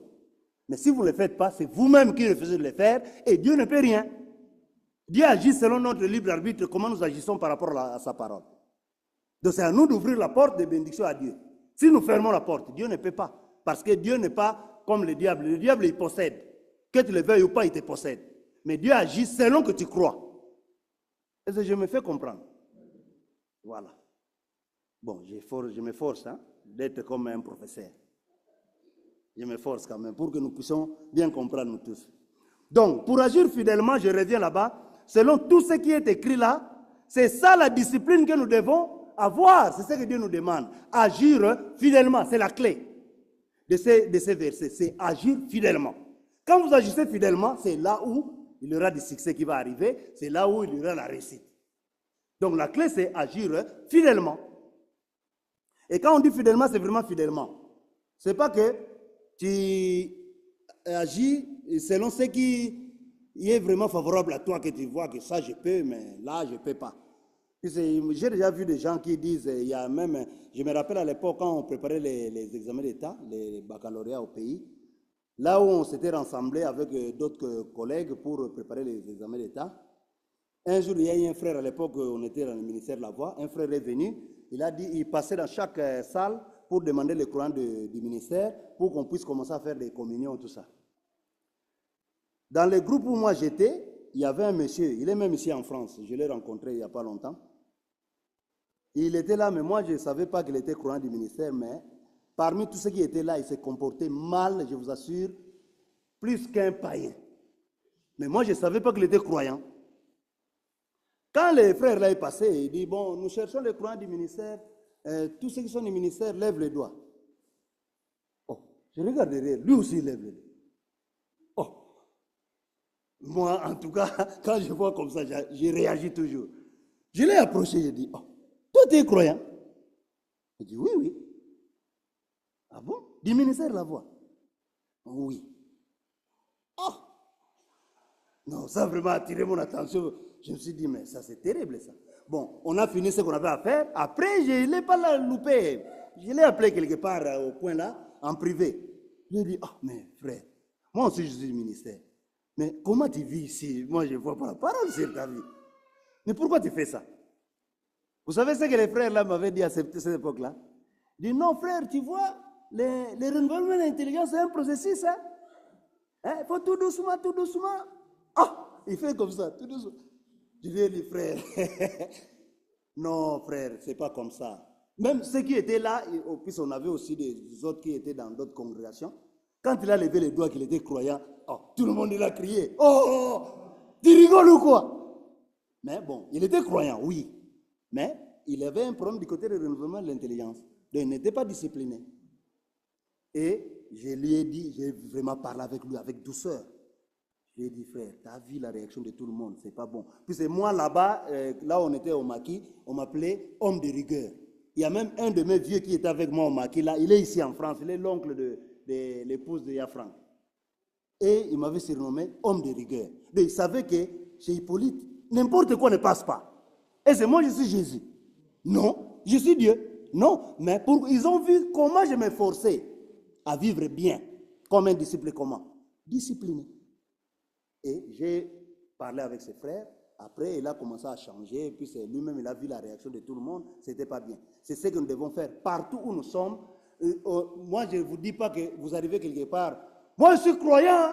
Mais si vous ne le faites pas, c'est vous-même qui refusez de le faire et Dieu ne peut rien. Dieu agit selon notre libre arbitre, comment nous agissons par rapport à sa parole. Donc c'est à nous d'ouvrir la porte de bénédiction à Dieu. Si nous fermons la porte, Dieu ne peut pas. Parce que Dieu n'est pas comme le diable. Le diable, il possède. Que tu le veuilles ou pas, il te possède. Mais Dieu agit selon que tu crois. Est-ce que je me fais comprendre? Voilà. Bon, je m'efforce d'être comme un professeur. Je m'efforce quand même pour que nous puissions bien comprendre nous tous. Donc, pour agir fidèlement, je reviens là-bas, selon tout ce qui est écrit là, c'est ça la discipline que nous devons avoir. C'est ce que Dieu nous demande. Agir fidèlement, c'est la clé de ces versets. C'est agir fidèlement. Quand vous agissez fidèlement, c'est là où il y aura du succès qui va arriver. C'est là où il y aura la réussite. Donc, la clé, c'est agir fidèlement. Et quand on dit fidèlement, c'est vraiment fidèlement. Ce n'est pas que tu agis selon ce qui est vraiment favorable à toi, que tu vois que ça je peux, mais là je ne peux pas. J'ai déjà vu des gens qui disent, il y a même, je me rappelle à l'époque quand on préparait les examens d'État, les baccalauréats au pays, là où on s'était rassemblés avec d'autres collègues pour préparer les examens d'État. Un jour, il y a eu un frère à l'époque, on était dans le ministère de la Voix, un frère est venu, il a dit, il passait dans chaque salle pour demander le courant du ministère pour qu'on puisse commencer à faire des communions, tout ça. Dans le groupe où moi j'étais, il y avait un monsieur, il est même ici en France, je l'ai rencontré il n'y a pas longtemps. Il était là, mais moi je ne savais pas qu'il était courant du ministère, mais parmi tous ceux qui étaient là, il s'est comporté mal, je vous assure, plus qu'un païen. Mais moi je ne savais pas qu'il était croyant. Quand les frères là est passé, il dit, bon, nous cherchons le courant du ministère, tous ceux qui sont du ministère lèvent les doigts. Oh, je regarde derrière, lui aussi il lève les doigts. Oh, moi en tout cas, quand je vois comme ça, je réagis toujours. Je l'ai approché, je dis, oh, toi tu es croyant? Il dit, oui, oui. Ah bon? Du ministère de la Voix? Oui. Oh! Non, ça a vraiment attiré mon attention. Je me suis dit, mais ça c'est terrible ça. Bon, on a fini ce qu'on avait à faire. Après, je ne l'ai pas loupé. Je l'ai appelé quelque part au coin là, en privé. Je lui ai dit, ah, mais frère, moi aussi je suis du ministère. Mais comment tu vis ici? Moi, je ne vois pas la parole sur ta vie. Mais pourquoi tu fais ça? Vous savez ce que les frères là m'avaient dit à cette époque-là? Ils disent, non frère, tu vois, le renouvellement de l'intelligence, c'est un processus. Il faut tout doucement, tout doucement. Ah, il fait comme ça, tout doucement. Je lui ai dit, frère, non frère, c'est pas comme ça. Même ceux qui étaient là, puis on avait aussi des autres qui étaient dans d'autres congrégations. Quand il a levé les doigts qu'il était croyant, oh, tout le monde il a crié, oh, tu rigoles ou quoi? Mais bon, il était croyant, oui. Mais il avait un problème du côté du renouvellement de l'intelligence. Donc il n'était pas discipliné. Et je lui ai dit, j'ai vraiment parlé avec lui avec douceur. Je lui ai dit, frère, tu as vu la réaction de tout le monde, c'est pas bon. Puis c'est moi là-bas, là où on était au maquis, on m'appelait homme de rigueur. Il y a même un de mes vieux qui était avec moi au maquis, là, il est ici en France, il est l'oncle de l'épouse de Yafran. Et il m'avait surnommé homme de rigueur. Donc il savait que chez Hippolyte, n'importe quoi ne passe pas. Et c'est moi, je suis Jésus. Non, je suis Dieu. Non, mais ils ont vu comment je m'efforçais à vivre bien, comme un disciple comment? Discipliné. Et j'ai parlé avec ses frères. Après, il a commencé à changer. Puis lui-même, il a vu la réaction de tout le monde. Ce n'était pas bien. C'est ce que nous devons faire partout où nous sommes. moi, je ne vous dis pas que vous arrivez quelque part. Moi, je suis croyant.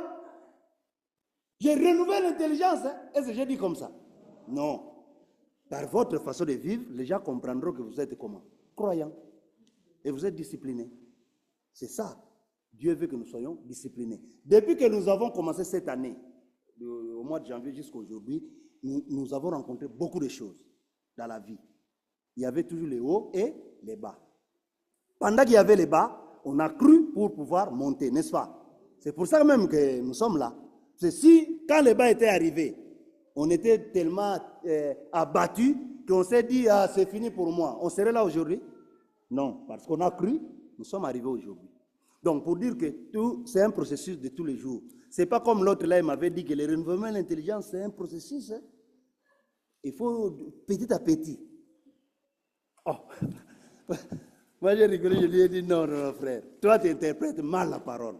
J'ai renouvelé l'intelligence. Hein. Est-ce que j'ai dit comme ça? Non. Par votre façon de vivre, les gens comprendront que vous êtes comment? Croyant. Et vous êtes discipliné. C'est ça. Dieu veut que nous soyons disciplinés. Depuis que nous avons commencé cette année, au mois de janvier jusqu'à aujourd'hui, nous avons rencontré beaucoup de choses dans la vie. Il y avait toujours les hauts et les bas. Pendant qu'il y avait les bas, on a cru pour pouvoir monter, n'est-ce pas? C'est pour ça même que nous sommes là. C'est si, quand les bas étaient arrivés, on était tellement abattus qu'on s'est dit, ah, c'est fini pour moi. On serait là aujourd'hui? Non, parce qu'on a cru, nous sommes arrivés aujourd'hui. Donc, pour dire que tout, c'est un processus de tous les jours. Ce n'est pas comme l'autre là, il m'avait dit que le renouvellement de l'intelligence, c'est un processus. Hein? Il faut petit à petit. Oh. Moi, j'ai rigolé, je lui ai dit non, non, frère. Toi, tu interprètes mal la parole.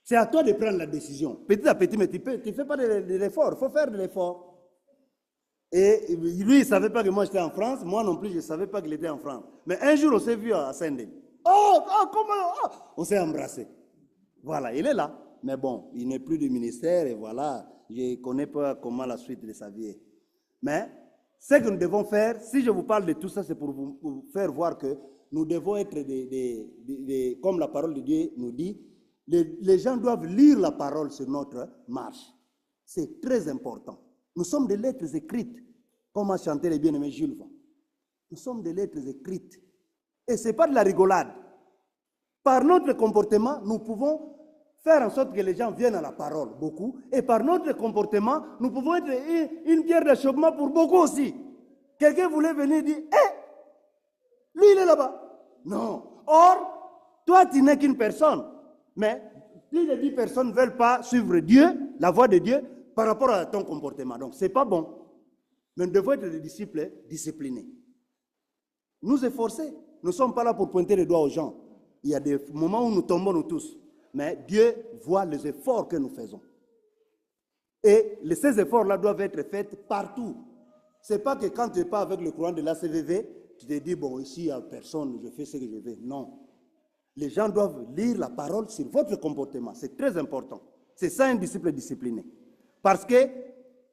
C'est à toi de prendre la décision. Petit à petit, mais tu ne fais pas de l'effort. Il faut faire de l'effort. Et lui, il ne savait pas que moi, j'étais en France. Moi non plus, je ne savais pas qu'il était en France. Mais un jour, on s'est vu à Saint-Denis. Comment? Oh. On s'est embrassé. Voilà, il est là. Mais bon, il n'est plus du ministère et voilà, je ne connais pas comment la suite de sa vie est. Mais ce que nous devons faire, si je vous parle de tout ça, c'est pour vous faire voir que nous devons être comme la parole de Dieu nous dit, les gens doivent lire la parole sur notre marche. C'est très important. Nous sommes des lettres écrites, comme a chanté le bien-aimé Jules. Nous sommes des lettres écrites. Et ce n'est pas de la rigolade. Par notre comportement, nous pouvons faire en sorte que les gens viennent à la parole, beaucoup. Et par notre comportement, nous pouvons être une pierre d'achoppement pour beaucoup aussi. Quelqu'un voulait venir dire, lui il est là-bas. Non. Or, toi tu n'es qu'une personne. Mais plus de 10 personnes ne veulent pas suivre Dieu, la voie de Dieu, par rapport à ton comportement. Donc, ce n'est pas bon. Mais nous devons être des disciples disciplinés. Nous efforcer. Nous ne sommes pas là pour pointer les doigts aux gens. Il y a des moments où nous tombons, nous tous. Mais Dieu voit les efforts que nous faisons. Et ces efforts-là doivent être faits partout. Ce n'est pas que quand tu n'es pas avec le courant de l'ACVV, tu te dis, bon, ici, il n'y a personne, je fais ce que je veux. Non. Les gens doivent lire la parole sur votre comportement. C'est très important. C'est ça un disciple discipliné. Parce que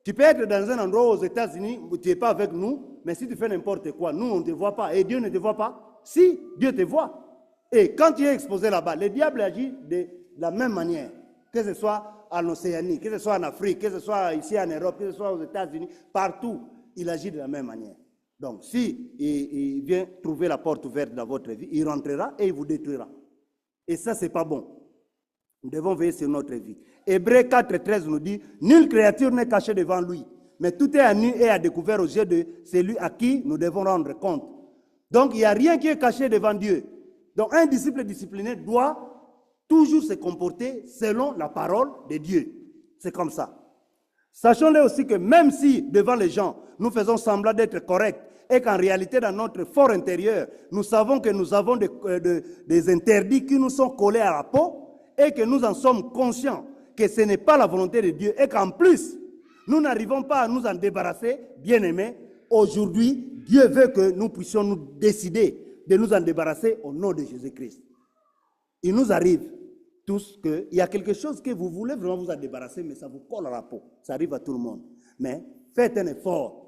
tu peux être dans un endroit aux États-Unis où tu n'es pas avec nous, mais si tu fais n'importe quoi, nous, on ne te voit pas et Dieu ne te voit pas. Si, Dieu te voit. Et quand tu es exposé là-bas, le diable agit de la même manière, que ce soit en Océanie, que ce soit en Afrique, que ce soit ici en Europe, que ce soit aux États-Unis, partout, il agit de la même manière. Donc, si il vient trouver la porte ouverte dans votre vie, il rentrera et il vous détruira. Et ça, ce n'est pas bon. Nous devons veiller sur notre vie. Hébreux 4:13 nous dit, nulle créature n'est cachée devant lui, mais tout est à nu et à découvert aux yeux de celui à qui nous devons rendre compte. Donc, il n'y a rien qui est caché devant Dieu. Donc, un disciple discipliné doit toujours se comporter selon la parole de Dieu. C'est comme ça. Sachons-le aussi que même si, devant les gens, nous faisons semblant d'être corrects et qu'en réalité, dans notre fort intérieur, nous savons que nous avons des interdits qui nous sont collés à la peau et que nous en sommes conscients que ce n'est pas la volonté de Dieu et qu'en plus, nous n'arrivons pas à nous en débarrasser, bien aimés. Aujourd'hui, Dieu veut que nous puissions nous décider de nous en débarrasser au nom de Jésus-Christ. Il nous arrive tous qu'il y a quelque chose que vous voulez vraiment vous en débarrasser, mais ça vous colle à la peau. Ça arrive à tout le monde. Mais faites un effort.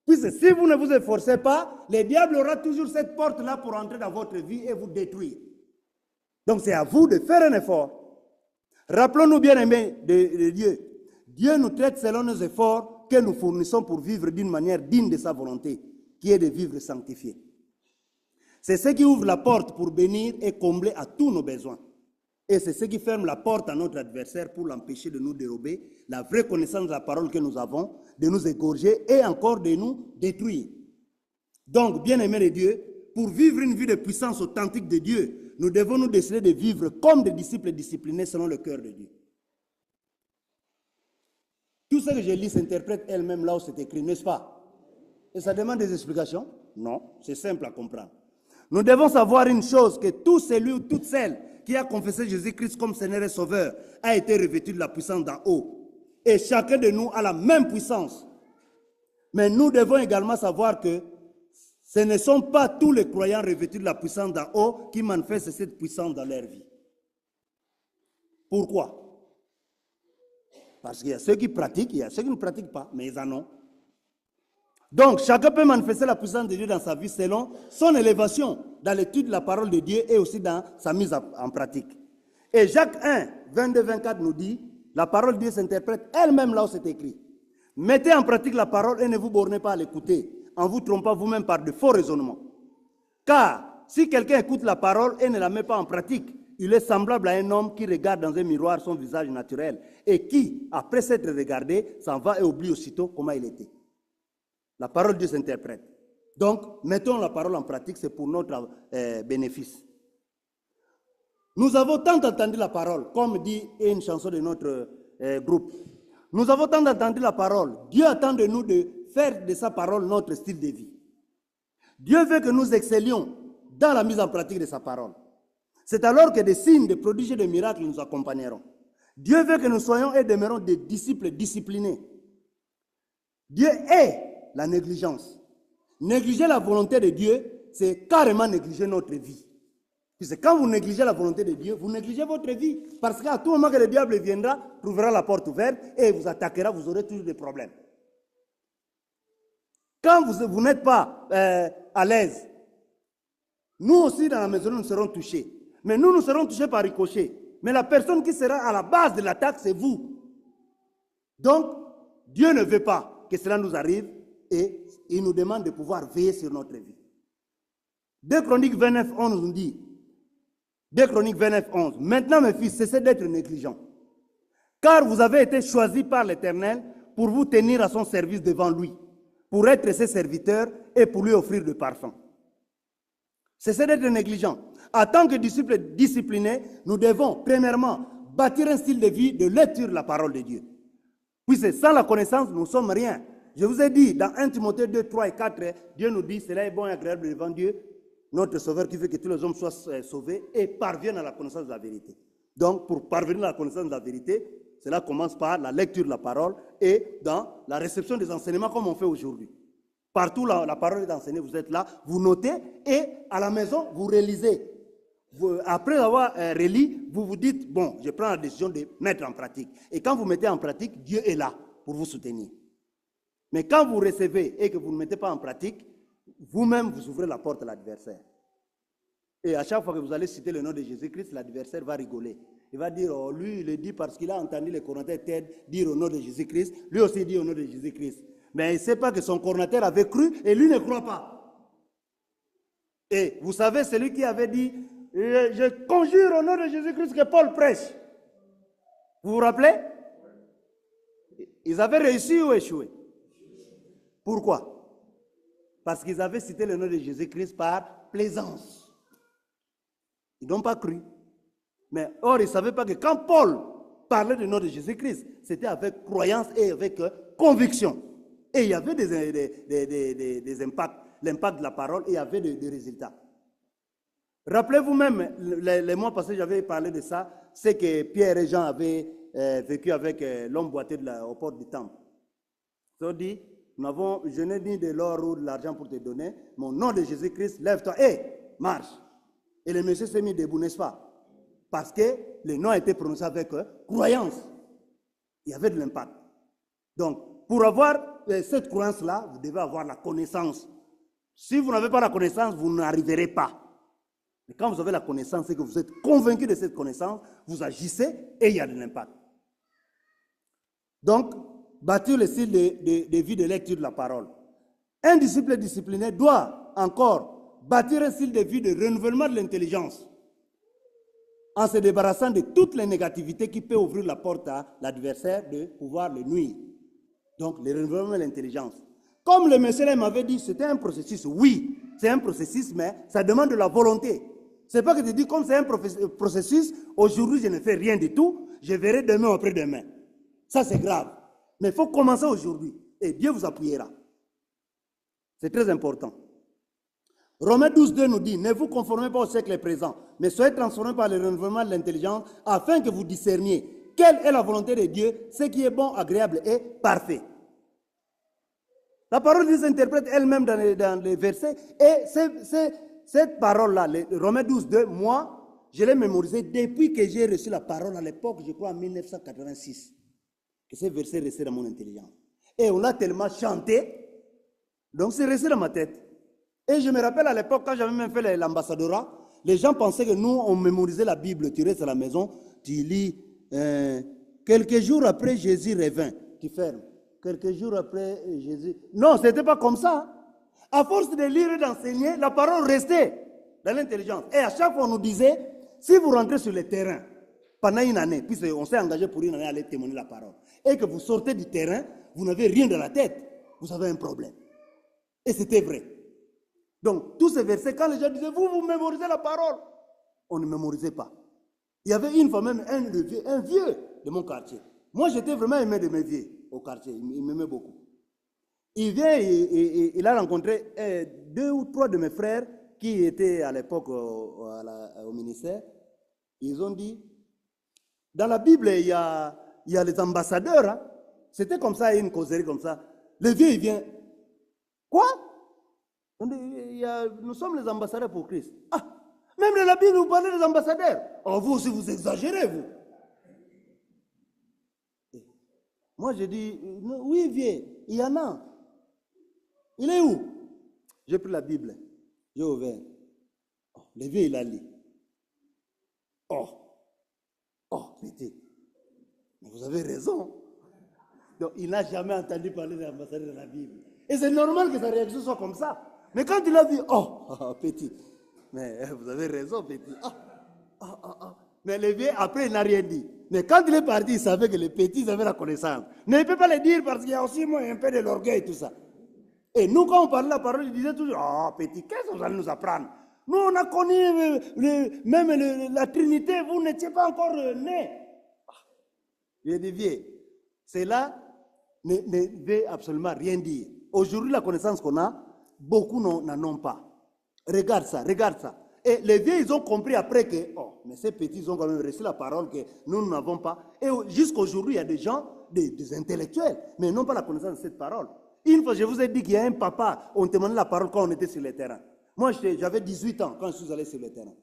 Puisque si vous ne vous efforcez pas, le diable aura toujours cette porte-là pour entrer dans votre vie et vous détruire. Donc c'est à vous de faire un effort. Rappelons-nous bien aimés de Dieu. Dieu nous traite selon nos efforts que nous fournissons pour vivre d'une manière digne de sa volonté, qui est de vivre sanctifié. C'est ce qui ouvre la porte pour bénir et combler à tous nos besoins. Et c'est ce qui ferme la porte à notre adversaire pour l'empêcher de nous dérober la vraie connaissance de la parole que nous avons, de nous égorger et encore de nous détruire. Donc, bien-aimés de Dieu, pour vivre une vie de puissance authentique de Dieu, nous devons nous décider de vivre comme des disciples disciplinés selon le cœur de Dieu. Tout ce que je lis s'interprète elle-même là où c'est écrit, n'est-ce pas? Et ça demande des explications? Non, c'est simple à comprendre. Nous devons savoir une chose, que tout celui ou toute celle qui a confessé Jésus-Christ comme Seigneur et Sauveur a été revêtu de la puissance d'en haut. Et chacun de nous a la même puissance. Mais nous devons également savoir que Ce ne sont pas tous les croyants revêtus de la puissance d'en haut qui manifestent cette puissance dans leur vie. Pourquoi? Parce qu'il y a ceux qui pratiquent, il y a ceux qui ne pratiquent pas, mais ils en ont. Donc, chacun peut manifester la puissance de Dieu dans sa vie selon son élévation dans l'étude de la parole de Dieu et aussi dans sa mise en pratique. Et Jacques 1, 22-24 nous dit, la parole de Dieu s'interprète elle-même là où c'est écrit. Mettez en pratique la parole et ne vous bornez pas à l'écouter, en vous trompant vous-même par de faux raisonnements. Car si quelqu'un écoute la parole et ne la met pas en pratique, il est semblable à un homme qui regarde dans un miroir son visage naturel et qui, après s'être regardé, s'en va et oublie aussitôt comment il était. La parole de Dieu s'interprète. Donc, mettons la parole en pratique, c'est pour notre bénéfice. Nous avons tant entendu la parole, comme dit une chanson de notre groupe. Nous avons tant entendu la parole. Dieu attend de nous de faire de sa parole notre style de vie. Dieu veut que nous excellions dans la mise en pratique de sa parole. C'est alors que des signes, des prodiges et des miracles nous accompagneront. Dieu veut que nous soyons et demeurons des disciples disciplinés. Dieu est la négligence. Négliger la volonté de Dieu, c'est carrément négliger notre vie. Puisque quand vous négligez la volonté de Dieu, vous négligez votre vie. Parce qu'à tout moment que le diable viendra, trouvera la porte ouverte et vous attaquera, vous aurez toujours des problèmes. Quand vous n'êtes pas à l'aise, nous aussi dans la maison, nous serons touchés. Mais nous serons touchés par ricochet. Mais la personne qui sera à la base de l'attaque, c'est vous. Donc, Dieu ne veut pas que cela nous arrive et il nous demande de pouvoir veiller sur notre vie. 2 Chroniques 29, 11 nous dit, 2 Chroniques 29, 11, maintenant mes fils, cessez d'être négligents, car vous avez été choisis par l'Éternel pour vous tenir à son service devant lui, pour être ses serviteurs et pour lui offrir de parfums. Cessez d'être négligents. En tant que disciples disciplinés, nous devons, premièrement, bâtir un style de vie de lecture de la parole de Dieu. Puisque sans la connaissance, nous ne sommes rien. Je vous ai dit, dans 1 Timothée 2, 3 et 4, Dieu nous dit, cela est bon et agréable devant Dieu, notre Sauveur qui veut que tous les hommes soient sauvés et parviennent à la connaissance de la vérité. Donc, pour parvenir à la connaissance de la vérité, cela commence par la lecture de la parole et dans la réception des enseignements comme on fait aujourd'hui. Partout la parole est enseignée, vous êtes là, vous notez et à la maison, vous réalisez. Après avoir relu, vous vous dites, bon, je prends la décision de mettre en pratique. Et quand vous mettez en pratique, Dieu est là pour vous soutenir. Mais quand vous recevez et que vous ne mettez pas en pratique, vous-même, vous ouvrez la porte à l'adversaire. Et à chaque fois que vous allez citer le nom de Jésus-Christ, l'adversaire va rigoler. Il va dire, oh, lui, il le dit parce qu'il a entendu les coordonnateurs TED dire au nom de Jésus-Christ. Lui aussi dit au nom de Jésus-Christ. Mais il ne sait pas que son coordonnateur avait cru et lui ne croit pas. Et vous savez, celui qui avait dit, je conjure au nom de Jésus-Christ que Paul prêche. Vous vous rappelez? Ils avaient réussi ou échoué? Pourquoi? Parce qu'ils avaient cité le nom de Jésus-Christ par plaisance. Ils n'ont pas cru. Mais or, ils ne savaient pas que quand Paul parlait du nom de Jésus-Christ, c'était avec croyance et avec conviction. Et il y avait des impacts, l'impact de la parole, et il y avait des résultats. Rappelez-vous même, les mois passés, j'avais parlé de ça, c'est que Pierre et Jean avaient vécu avec l'homme boiteux au port du temple. Ils ont dit, je n'ai ni de l'or ou de l'argent pour te donner, mais au nom de Jésus-Christ, lève-toi et marche. Et le monsieur s'est mis debout, n'est-ce pas? Parce que le nom a été prononcé avec croyance. Il y avait de l'impact. Donc, pour avoir cette croyance-là, vous devez avoir la connaissance. Si vous n'avez pas la connaissance, vous n'arriverez pas. Mais quand vous avez la connaissance et que vous êtes convaincu de cette connaissance, vous agissez et il y a de l'impact. Donc, bâtir le style de vie de lecture de la parole. Un disciple discipliné doit encore bâtir un style de vie de renouvellement de l'intelligence en se débarrassant de toutes les négativités qui peuvent ouvrir la porte à l'adversaire de pouvoir le nuire. Donc, le renouvellement de l'intelligence. Comme le monsieur m'avait dit, c'était un processus. Oui, c'est un processus, mais ça demande de la volonté. Ce n'est pas que tu dis, comme c'est un processus, aujourd'hui je ne fais rien du tout, je verrai demain ou après-demain. Ça, c'est grave. Mais il faut commencer aujourd'hui et Dieu vous appuiera. C'est très important. Romains 12, 2 nous dit, ne vous conformez pas au siècle présent, mais soyez transformés par le renouvellement de l'intelligence afin que vous discerniez quelle est la volonté de Dieu, ce qui est bon, agréable et parfait. La parole de Dieu s'interprète elle-même dans les versets. Et cette parole-là, Romains 12, 2, moi, je l'ai mémorisée depuis que j'ai reçu la parole à l'époque, je crois en 1986. Que ces versets restaient dans mon intelligence. Et on l'a tellement chanté, donc c'est resté dans ma tête. Et je me rappelle à l'époque, quand j'avais même fait l'ambassadeurat, les gens pensaient que nous, on mémorisait la Bible. Tu restes à la maison, tu lis. Quelques jours après, Jésus revint. Tu fermes. Quelques jours après, Jésus... Non, ce n'était pas comme ça. À force de lire et d'enseigner, la parole restait dans l'intelligence. Et à chaque fois, on nous disait, si vous rentrez sur le terrain, pendant une année, puisqu'on s'est engagé pour une année à aller témoigner la parole, et que vous sortez du terrain, vous n'avez rien dans la tête, vous avez un problème. Et c'était vrai. Donc, tous ces versets, quand les gens disaient, vous mémorisez la parole, on ne mémorisait pas. Il y avait une fois même un vieux de mon quartier. Moi, j'étais vraiment aimé de mes vieux au quartier. Il m'aimait beaucoup. Il vient et il a rencontré 2 ou 3 de mes frères qui étaient à l'époque au ministère. Ils ont dit, dans la Bible, il y a les ambassadeurs. Hein. C'était comme ça, une causerie comme ça. Le vieux, il vient. Quoi? Nous sommes les ambassadeurs pour Christ. Ah, même dans la Bible, vous parlez des ambassadeurs. Oh, vous aussi, vous exagérez, vous. Moi, je dis, oui, vieux, il y en a. Il est où? J'ai pris la Bible, j'ai ouvert. Oh, le vieux, il a lu. Oh, petit. Vous avez raison. Donc, il n'a jamais entendu parler des ambassadeurs de la Bible. Et c'est normal que sa réaction soit comme ça. Mais quand il a vu, petit. Mais vous avez raison, petit. Mais le vieux, après, il n'a rien dit. Mais quand il est parti, il savait que les petits avaient la connaissance. Mais il ne peut pas le dire parce qu'il y a aussi moi, un peu de l'orgueil et tout ça. Et nous, quand on parlait la parole, il disait toujours, petit, qu'est-ce que vous allez nous apprendre? Nous, on a connu même la Trinité, vous n'étiez pas encore nés. Il dit, vieux, cela ne veut absolument rien dire. Aujourd'hui, la connaissance qu'on a, beaucoup n'en ont pas. Regarde ça. Et les vieux, ils ont compris après que, mais ces petits, ils ont quand même reçu la parole que nous n'avons pas. Et jusqu'aujourd'hui, il y a des gens, des intellectuels, mais ils n'ont pas la connaissance de cette parole. Une fois, je vous ai dit qu'il y a un papa, on demandait la parole quand on était sur le terrain. Moi, j'avais 18 ans quand je suis allé sur le terrain.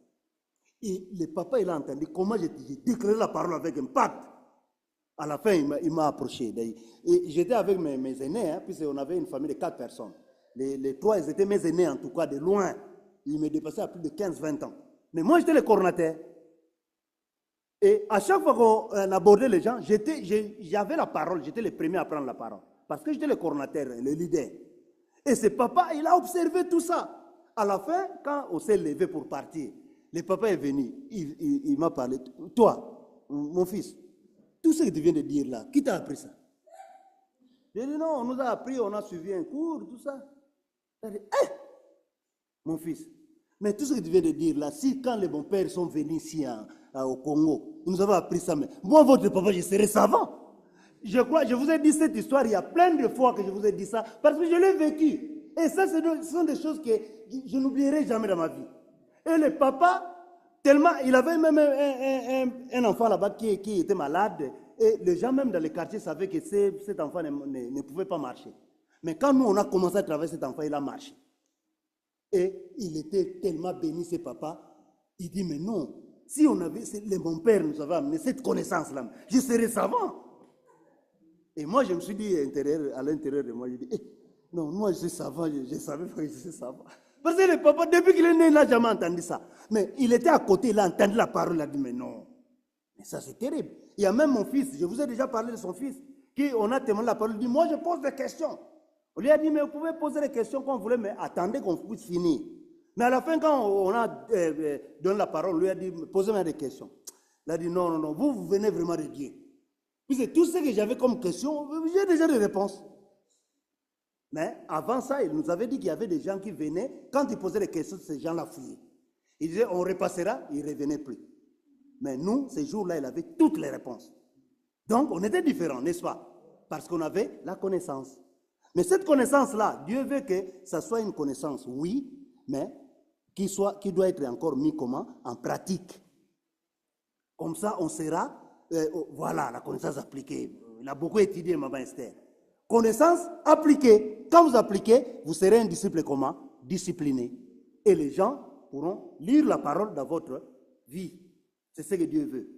Et le papa, il a entendu comment j'ai déclaré la parole avec impact. À la fin, il m'a approché. Et j'étais avec mes aînés, hein, puisqu'on avait une famille de 4 personnes. Les 3, ils étaient mes aînés, en tout cas, de loin. Ils me dépassaient à plus de 15-20 ans. Mais moi, j'étais le coordonnateur. Et à chaque fois qu'on abordait les gens, j'avais la parole, j'étais le premier à prendre la parole. Parce que j'étais le coordonnateur, le leader. Et ce papa, il a observé tout ça. À la fin, quand on s'est levé pour partir, le papa est venu, il m'a parlé. Toi, mon fils, tout ce que tu viens de dire là, qui t'a appris ça? J'ai dit non, on nous a appris, on a suivi un cours, tout ça. Il a dit, mon fils, mais tout ce que tu viens de dire là, si quand les bons pères sont venus ici au Congo, ils nous avaient appris ça, mais moi, votre papa, je serais savant. Je vous ai dit cette histoire, il y a plein de fois que je vous ai dit ça, parce que je l'ai vécu. Et ça, ce sont des choses que je n'oublierai jamais dans ma vie. Et le papa, tellement, il avait même un enfant là-bas qui était malade, et les gens même dans les quartiers savaient que cet enfant ne pouvait pas marcher. Mais quand nous, on a commencé à travailler cet enfant, il a marché. Et il était tellement béni, ce papa, il dit, mais non, si on avait, mon père nous avait amené cette connaissance-là, je serais savant. Et moi, je me suis dit à l'intérieur de moi, je dis, non, moi je suis savant, je savais pas que je suis savant. Parce que le papa, depuis qu'il est né, il n'a jamais entendu ça. Mais il était à côté, il a entendu la parole, il a dit, mais non. Mais ça, c'est terrible. Il y a même mon fils, je vous ai déjà parlé de son fils, on a témoigné la parole, il dit, moi je pose des questions. On lui a dit, mais vous pouvez poser des questions quand vous voulez, mais attendez qu'on puisse finir. Mais à la fin, quand on a donné la parole, on lui a dit, posez-moi des questions. Il a dit, non, vous venez vraiment de Dieu. Puisque tout ce que j'avais comme question, j'ai déjà des réponses. Mais avant ça, il nous avait dit qu'il y avait des gens qui venaient, quand ils posaient des questions, ces gens-là fouillaient. Il disait, on repassera, il ne revenait plus. Mais nous, ces jours-là, il avait toutes les réponses. Donc, on était différents, n'est-ce pas? Parce qu'on avait la connaissance. Mais cette connaissance-là, Dieu veut que ça soit une connaissance, oui, mais qui doit être encore mis comment? En pratique. Comme ça, on sera, voilà, la connaissance appliquée. Il a beaucoup étudié, Maman Esther. Connaissance appliquée. quand vous appliquez, vous serez un disciple comment? Discipliné. Et les gens pourront lire la parole dans votre vie. C'est ce que Dieu veut.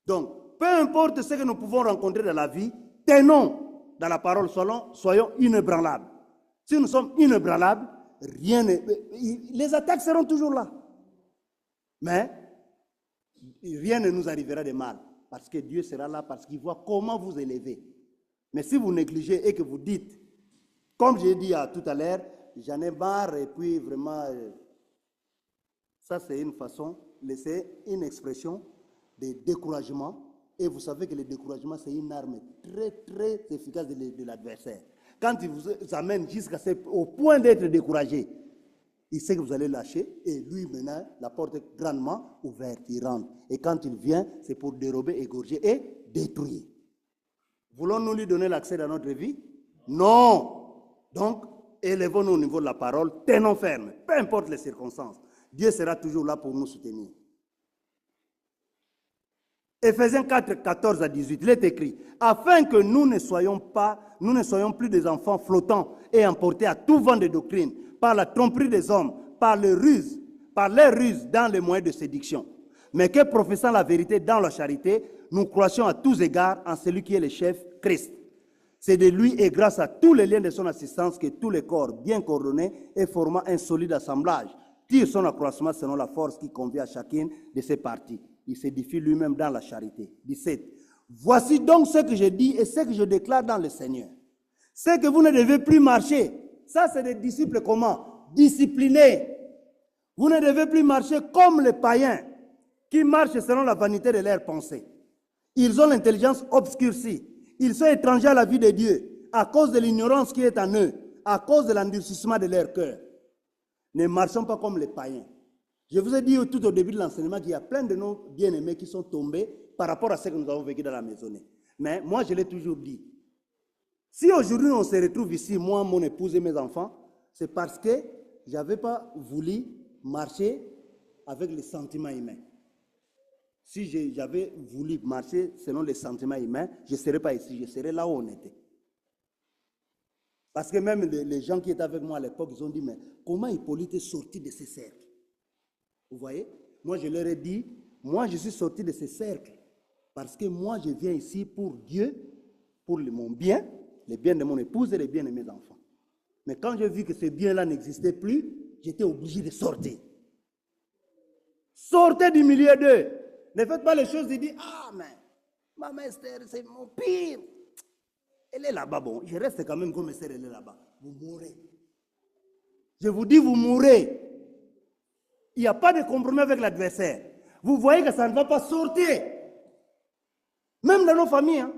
Donc, peu importe ce que nous pouvons rencontrer dans la vie, tenons dans la parole, soyons inébranlables. Si nous sommes inébranlables, les attaques seront toujours là. Mais rien ne nous arrivera de mal. Parce que Dieu sera là, parce qu'il voit comment vous élever. Mais si vous négligez et que vous dites, comme j'ai dit tout à l'heure, j'en ai marre et puis vraiment, ça c'est une façon, c'est une expression de découragement. Et vous savez que le découragement, c'est une arme très, très efficace de l'adversaire. Quand il vous amène au point d'être découragé, il sait que vous allez lâcher et lui, maintenant, la porte est grandement ouverte, il rentre. Et quand il vient, c'est pour dérober, égorger et détruire. Voulons-nous lui donner l'accès dans notre vie? Non. Donc, élevons-nous au niveau de la parole, tenons ferme, peu importe les circonstances. Dieu sera toujours là pour nous soutenir. Éphésiens 4, 14 à 18, il est écrit, afin que nous ne soyons plus des enfants flottants et emportés à tout vent de doctrine, par la tromperie des hommes, par les ruses dans les moyens de séduction, mais que professant la vérité dans la charité, nous croissions à tous égards en celui qui est le chef, Christ. C'est de lui et grâce à tous les liens de son assistance que tous les corps bien coordonnés et formant un solide assemblage tirent son accroissement selon la force qui convient à chacune de ses parties. Il s'édifie lui-même dans la charité. 17. Voici donc ce que je dis et ce que je déclare dans le Seigneur. C'est que vous ne devez plus marcher. Ça, c'est des disciples comment? Disciplinés. Vous ne devez plus marcher comme les païens qui marchent selon la vanité de leurs pensées. Ils ont l'intelligence obscurcie. Ils sont étrangers à la vie de Dieu à cause de l'ignorance qui est en eux, à cause de l'endurcissement de leur cœur. Ne marchons pas comme les païens. Je vous ai dit tout au début de l'enseignement qu'il y a plein de nos bien-aimés qui sont tombés par rapport à ce que nous avons vécu dans la maisonnée. Mais moi, je l'ai toujours dit. Si aujourd'hui on se retrouve ici, moi, mon épouse et mes enfants, c'est parce que je n'avais pas voulu marcher avec les sentiments humains. Si j'avais voulu marcher selon les sentiments humains, je ne serais pas ici, je serais là où on était. Parce que même les gens qui étaient avec moi à l'époque, ils ont dit, mais comment Hippolyte est sorti de ces cercles? Vous voyez? Moi, je leur ai dit, moi, je suis sorti de ces cercles parce que moi, je viens ici pour Dieu, pour mon bien, le bien de mon épouse et le bien de mes enfants. Mais quand j'ai vu que ce bien-là n'existait plus, j'étais obligé de sortir. Sortez du milieu d'eux. Ne faites pas les choses et dites, ah, mais maman Esther, c'est mon pire. Elle est là-bas, bon, je reste quand même comme Esther, elle est là-bas. Vous mourrez. Je vous dis, vous mourrez. Il n'y a pas de compromis avec l'adversaire. Vous voyez que ça ne va pas sortir. Même dans nos familles, hein.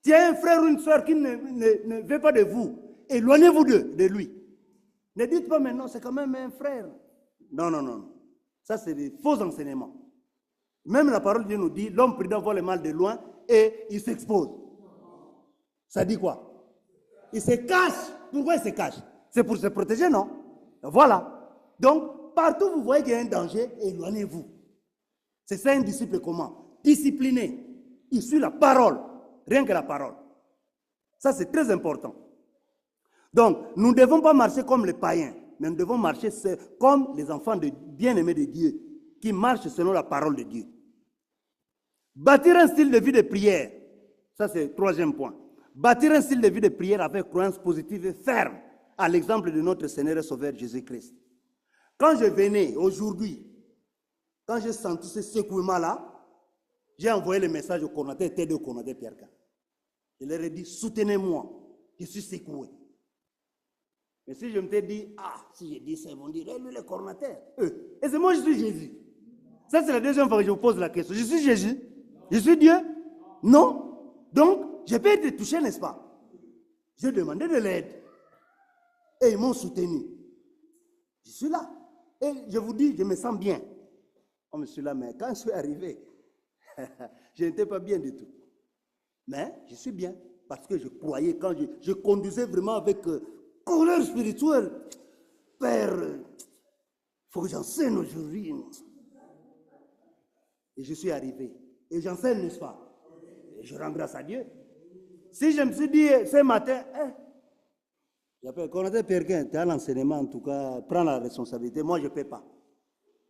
Tu as un frère ou une soeur qui ne veut pas de vous. Éloignez-vous de lui. Ne dites pas maintenant, c'est quand même un frère. Non, non, non. Ça, c'est des faux enseignements. Même la parole de Dieu nous dit, l'homme prudent voit le mal de loin et il s'expose. Ça dit quoi? Il se cache. Pourquoi il se cache? C'est pour se protéger, non? Voilà. Donc, partout où vous voyez qu'il y a un danger, éloignez-vous. C'est ça un disciple comment? Discipliné. Il suit la parole. Rien que la parole. Ça, c'est très important. Donc, nous ne devons pas marcher comme les païens, mais nous devons marcher comme les enfants bien-aimés de Dieu, qui marchent selon la parole de Dieu. Bâtir un style de vie de prière. Ça, c'est le troisième point. Bâtir un style de vie de prière avec croyance positive et ferme, à l'exemple de notre Seigneur et Sauveur Jésus-Christ. Quand je venais aujourd'hui, quand j'ai senti ce secouement-là, j'ai envoyé le message au coordinateur TD, au coordinateur Pierre-Can. Je leur ai dit, soutenez-moi, je suis secoué. Mais si je me dit, ah, si je dis ça, ils vont dire, lui le coordinateur. Et c'est moi, je suis Jésus. Ça, c'est la deuxième fois que je vous pose la question. Je suis Jésus? Je suis Dieu? Non. Donc, j'ai pas été touché, n'est-ce pas? J'ai demandé de l'aide. Et ils m'ont soutenu. Je suis là. Et je vous dis, je me sens bien. Oh, je suis là, mais quand je suis arrivé, je n'étais pas bien du tout. Mais je suis bien. Parce que je croyais, quand je conduisais vraiment avec colère spirituelle. Père, il faut que j'enseigne aujourd'hui. Et je suis arrivé. Et j'enseigne, n'est-ce pas? Et je rends grâce à Dieu. Si je me suis dit ce matin, J'appelle, connaissez quelqu'un, tu as l'enseignement en tout cas, prends la responsabilité. Moi, je ne peux pas.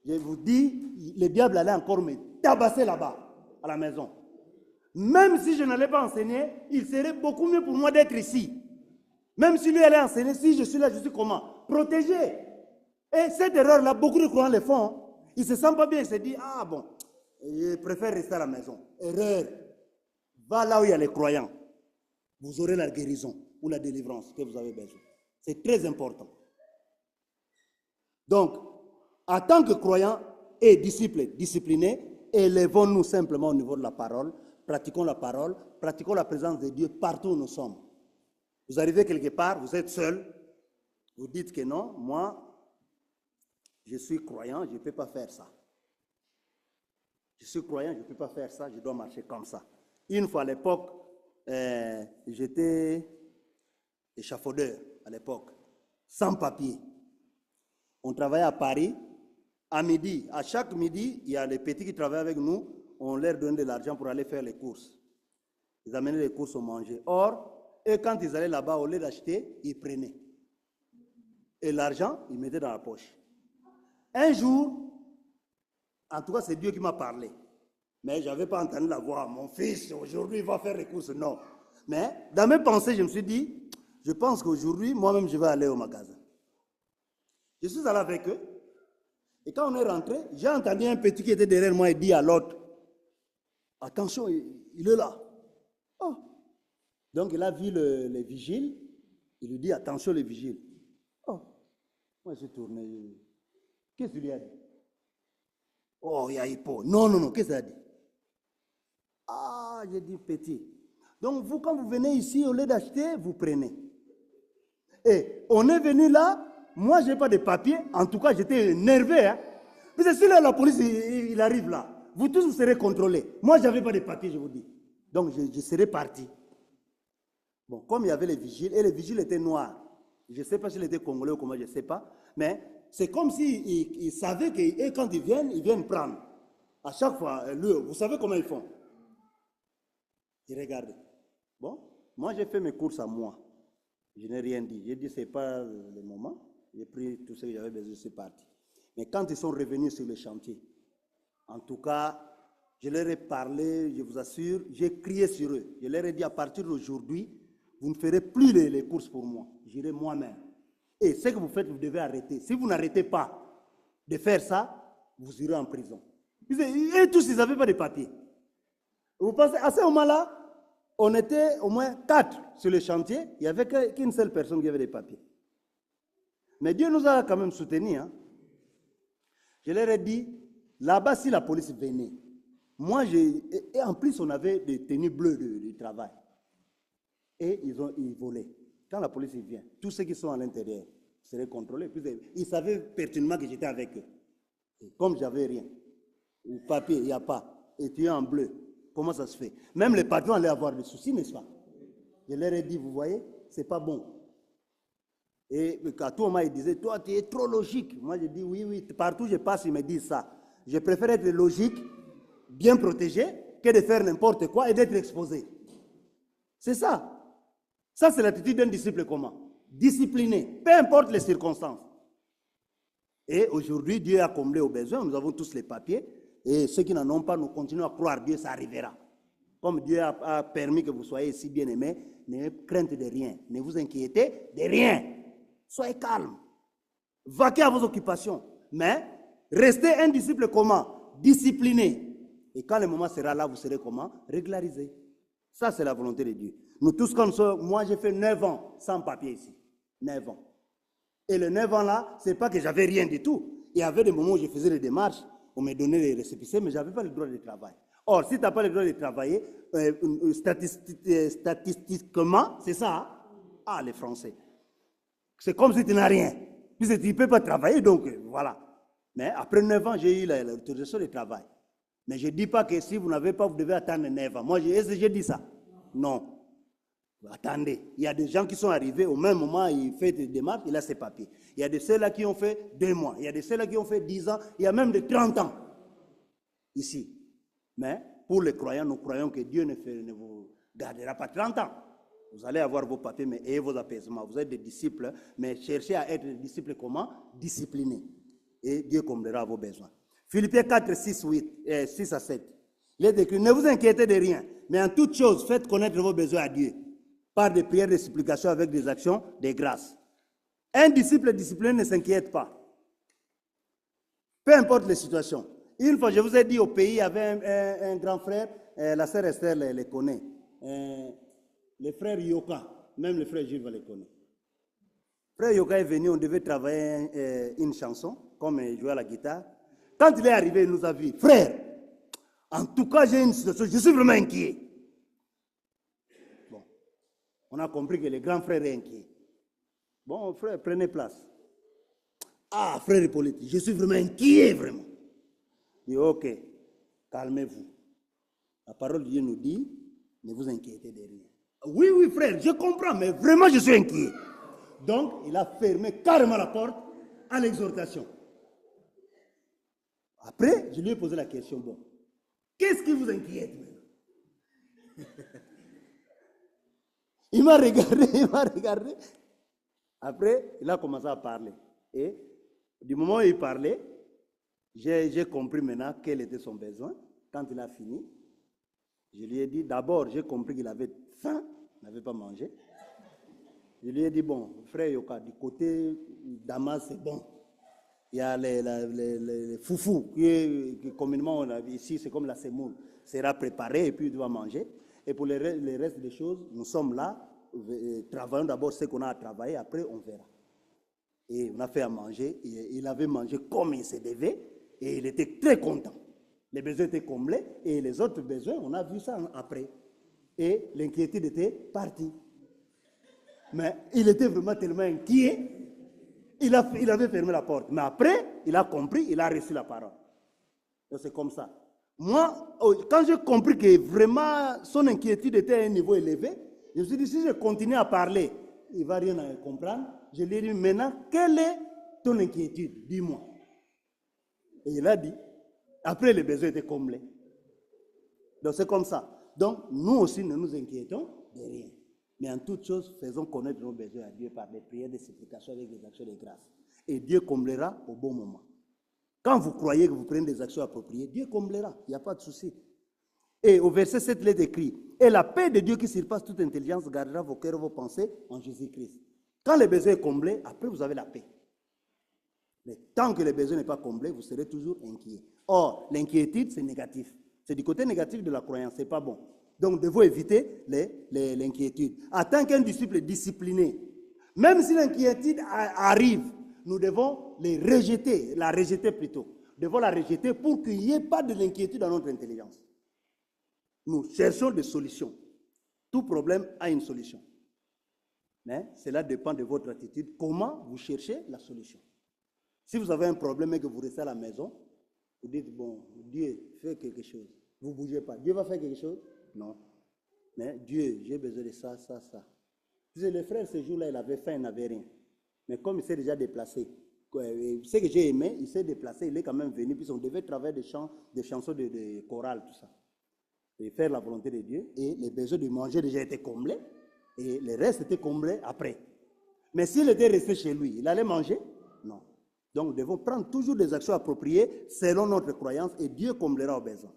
Je vous dis, le diable allait encore me tabasser là-bas, à la maison. Même si je n'allais pas enseigner, il serait beaucoup mieux pour moi d'être ici. Même si lui allait enseigner, si je suis là, je suis comment? Protégé. Et cette erreur-là, beaucoup de croyants le font. Ils ne se sentent pas bien, ils se disent, ah bon, je préfère rester à la maison. Erreur. Va là où il y a les croyants. Vous aurez la guérison ou la délivrance que vous avez besoin. C'est très important. Donc, en tant que croyants et disciplinés, élevons-nous simplement au niveau de la parole, pratiquons la présence de Dieu partout où nous sommes. Vous arrivez quelque part, vous êtes seul, vous dites que non, moi, je suis croyant, je ne peux pas faire ça. Je suis croyant, je ne peux pas faire ça, je dois marcher comme ça. Une fois à l'époque, j'étais échafaudeur à l'époque, sans papier. On travaillait à Paris, à midi. À chaque midi, il y a les petits qui travaillent avec nous, on leur donne de l'argent pour aller faire les courses. Ils amenaient les courses au manger. Or, eux, quand ils allaient là-bas, au lieu d'acheter, ils prenaient. Et l'argent, ils mettaient dans la poche. Un jour, en tout cas, c'est Dieu qui m'a parlé. Mais je n'avais pas entendu la voix. Mon fils, aujourd'hui, il va faire les courses. Non. Mais dans mes pensées, je me suis dit, je pense qu'aujourd'hui, moi-même, je vais aller au magasin. Je suis allé avec eux. Et quand on est rentré, j'ai entendu un petit qui était derrière moi et dit à l'autre, attention, il est là. Oh. Donc, il a vu les vigiles. Il lui dit, attention, les vigiles. Oh. Moi, je suis tourné. Qu'est-ce qu'il lui a dit? Oh, il y a Hippo. Non, non, non, qu'est-ce qu'il a dit? Ah, j'ai dit petit. Donc, vous, quand vous venez ici, au lieu d'acheter, vous prenez. Et on est venu là, moi, je n'ai pas de papier. En tout cas, j'étais énervé. Hein. Parce que si là, la police, il arrive là, vous tous, vous serez contrôlés. Moi, je n'avais pas de papier, je vous dis. Donc, je serais parti. Bon, comme il y avait les vigiles, et les vigiles étaient noirs. Je ne sais pas s'ils étaient congolais ou comment, je ne sais pas. Mais c'est comme s'ils savaient que quand ils viennent prendre. À chaque fois, vous savez comment ils font? Ils regardent. Bon, moi, j'ai fait mes courses à moi. Je n'ai rien dit. J'ai dit, ce n'est pas le moment. J'ai pris tout ce que j'avais besoin, je suis parti. Mais quand ils sont revenus sur le chantier, en tout cas, je leur ai parlé, je vous assure, j'ai crié sur eux. Je leur ai dit, à partir d'aujourd'hui, vous ne ferez plus les courses pour moi. J'irai moi-même. Et ce que vous faites, vous devez arrêter. Si vous n'arrêtez pas de faire ça, vous irez en prison. Et tous, ils n'avaient pas de papier. Vous pensez, à ce moment-là, on était au moins 4 sur le chantier. Il n'y avait qu'une seule personne qui avait des papiers. Mais Dieu nous a quand même soutenus. Hein. Je leur ai dit, là-bas, si la police venait, moi, et en plus, on avait des tenues bleues de travail. Et ils volaient. Quand la police vient, tous ceux qui sont à l'intérieur seraient contrôlés. Ils savaient pertinemment que j'étais avec eux. Et comme j'avais rien, le papier, il n'y a pas, et tu es en bleu, comment ça se fait? Même les patrons allaient avoir des soucis, n'est-ce pas? Je leur ai dit, vous voyez, c'est pas bon. Et à tout moment, ils disaient, toi, tu es trop logique. Moi, je dis, oui, oui, partout où je passe, ils me disent ça. Je préfère être logique, bien protégé, que de faire n'importe quoi et d'être exposé. C'est ça. Ça, c'est l'attitude d'un disciple comment? Discipliné, peu importe les circonstances. Et aujourd'hui, Dieu a comblé aux besoins. Nous avons tous les papiers. Et ceux qui n'en ont pas, nous continuons à croire Dieu, ça arrivera. Comme Dieu a permis que vous soyez si bien-aimés, n'ayez crainte de rien. Ne vous inquiétez de rien. Soyez calme. Vaquez à vos occupations. Mais restez un disciple comment? Discipliné. Et quand le moment sera là, vous serez comment? Régularisé. Ça, c'est la volonté de Dieu. Nous tous comme ça, moi j'ai fait 9 ans sans papier ici. 9 ans. Et les 9 ans là, ce n'est pas que j'avais rien du tout. Il y avait des moments où je faisais les démarches, on me donnait les récépissés, mais je n'avais pas le droit de travail. Or, si tu n'as pas le droit de travailler, statistiquement, c'est ça. Hein? Ah, les Français. C'est comme si tu n'as rien. Puisque tu ne peux pas travailler, donc voilà. Mais après 9 ans, j'ai eu l'autorisation de travail. Mais je ne dis pas que si vous n'avez pas, vous devez attendre 9 ans. Moi, est-ce que j'ai dit ça? Non. Attendez, il y a des gens qui sont arrivés au même moment, il fait des démarches, il a ses papiers. Il y a de ceux-là qui ont fait 2 mois, il y a de ceux-là qui ont fait 10 ans, il y a même de 30 ans ici. Mais pour les croyants, nous croyons que Dieu ne vous gardera pas 30 ans. Vous allez avoir vos papiers, mais ayez vos apaisements. Vous êtes des disciples, mais cherchez à être des disciples comment? Disciplinés. Et Dieu comblera vos besoins. Philippiens 4, 6 à 7. Il est écrit, ne vous inquiétez de rien, mais en toute chose, faites connaître vos besoins à Dieu, par des prières, des supplications, avec des actions, des grâces. Un disciple discipliné ne s'inquiète pas. Peu importe les situations. Une fois, je vous ai dit, au pays, il y avait un grand frère, la sœur Esther les connaît. Les frères Yoka, même le frère Gilles les connaît. Le frère Yoka est venu, on devait travailler une chanson, comme il jouait à la guitare. Quand il est arrivé, il nous a vu, frère, en tout cas, j'ai une situation, je suis vraiment inquiet. Bon, on a compris que le grand frère est inquiet. Bon, frère, prenez place. Ah, frère Hippolyte, je suis vraiment inquiet, vraiment. Il dit, ok, calmez-vous. La parole de Dieu nous dit, ne vous inquiétez de rien. Oui, oui, frère, je comprends, mais vraiment, je suis inquiet. Donc, il a fermé carrément la porte à l'exhortation. Après, je lui ai posé la question, bon, qu'est-ce qui vous inquiète maintenant? Il m'a regardé. Après, il a commencé à parler. Et du moment où il parlait, j'ai compris maintenant quel était son besoin. Quand il a fini, je lui ai dit, d'abord, j'ai compris qu'il avait faim, il n'avait pas mangé. Je lui ai dit, bon, frère Yoka, du côté Damas, c'est bon. Il y a les foufous, qui communément on a ici, c'est comme la semoule. Sera préparé et puis il doit manger. Et pour les restes des choses, nous sommes là, travaillons d'abord ce qu'on a à travailler, après on verra. Et on a fait à manger, et il avait mangé comme il se devait, et il était très content. Les besoins étaient comblés, et les autres besoins, on a vu ça après. Et l'inquiétude était partie. Mais il était vraiment tellement inquiet, il avait fermé la porte. Mais après, il a compris, il a reçu la parole. Donc c'est comme ça. Moi, quand j'ai compris que vraiment son inquiétude était à un niveau élevé, je me suis dit, si je continue à parler, il ne va rien comprendre. Je lui ai dit, maintenant, quelle est ton inquiétude? Dis-moi. Et il a dit, après les besoins étaient comblés. Donc c'est comme ça. Donc nous aussi, ne nous inquiétons de rien. Mais en toute chose, faisons connaître nos besoins à Dieu par des prières, des supplications avec des actions de grâce. Et Dieu comblera au bon moment. Quand vous croyez que vous prenez des actions appropriées, Dieu comblera. Il n'y a pas de souci. Et au verset 7, il est écrit, et la paix de Dieu qui surpasse toute intelligence gardera vos cœurs et vos pensées en Jésus-Christ. Quand le besoin est comblé, après vous avez la paix. Mais tant que le besoin n'est pas comblé, vous serez toujours inquiet. Or, l'inquiétude, c'est négatif. C'est du côté négatif de la croyance, ce n'est pas bon. Donc, nous devons éviter l'inquiétude. En tant qu'un disciple discipliné, même si l'inquiétude arrive, nous devons la rejeter plutôt. Nous devons la rejeter pour qu'il n'y ait pas de l'inquiétude dans notre intelligence. Nous cherchons des solutions. Tout problème a une solution. Mais cela dépend de votre attitude. Comment vous cherchez la solution? Si vous avez un problème et que vous restez à la maison, vous dites, bon, Dieu fait quelque chose. Vous ne bougez pas. Dieu va faire quelque chose? Non. Mais Dieu, j'ai besoin de ça, ça, ça. Le frère, ce jour-là, il avait faim, il n'avait rien. Mais comme il s'est déjà déplacé, ce que j'ai aimé, il s'est déplacé, il est quand même venu, puis on devait travailler des chansons de chorale, tout ça. Et faire la volonté de Dieu, et les besoins de manger déjà étaient comblés, et le reste était comblé après. Mais s'il était resté chez lui, il allait manger? Non. Donc nous devons prendre toujours des actions appropriées selon notre croyance, et Dieu comblera aux besoins.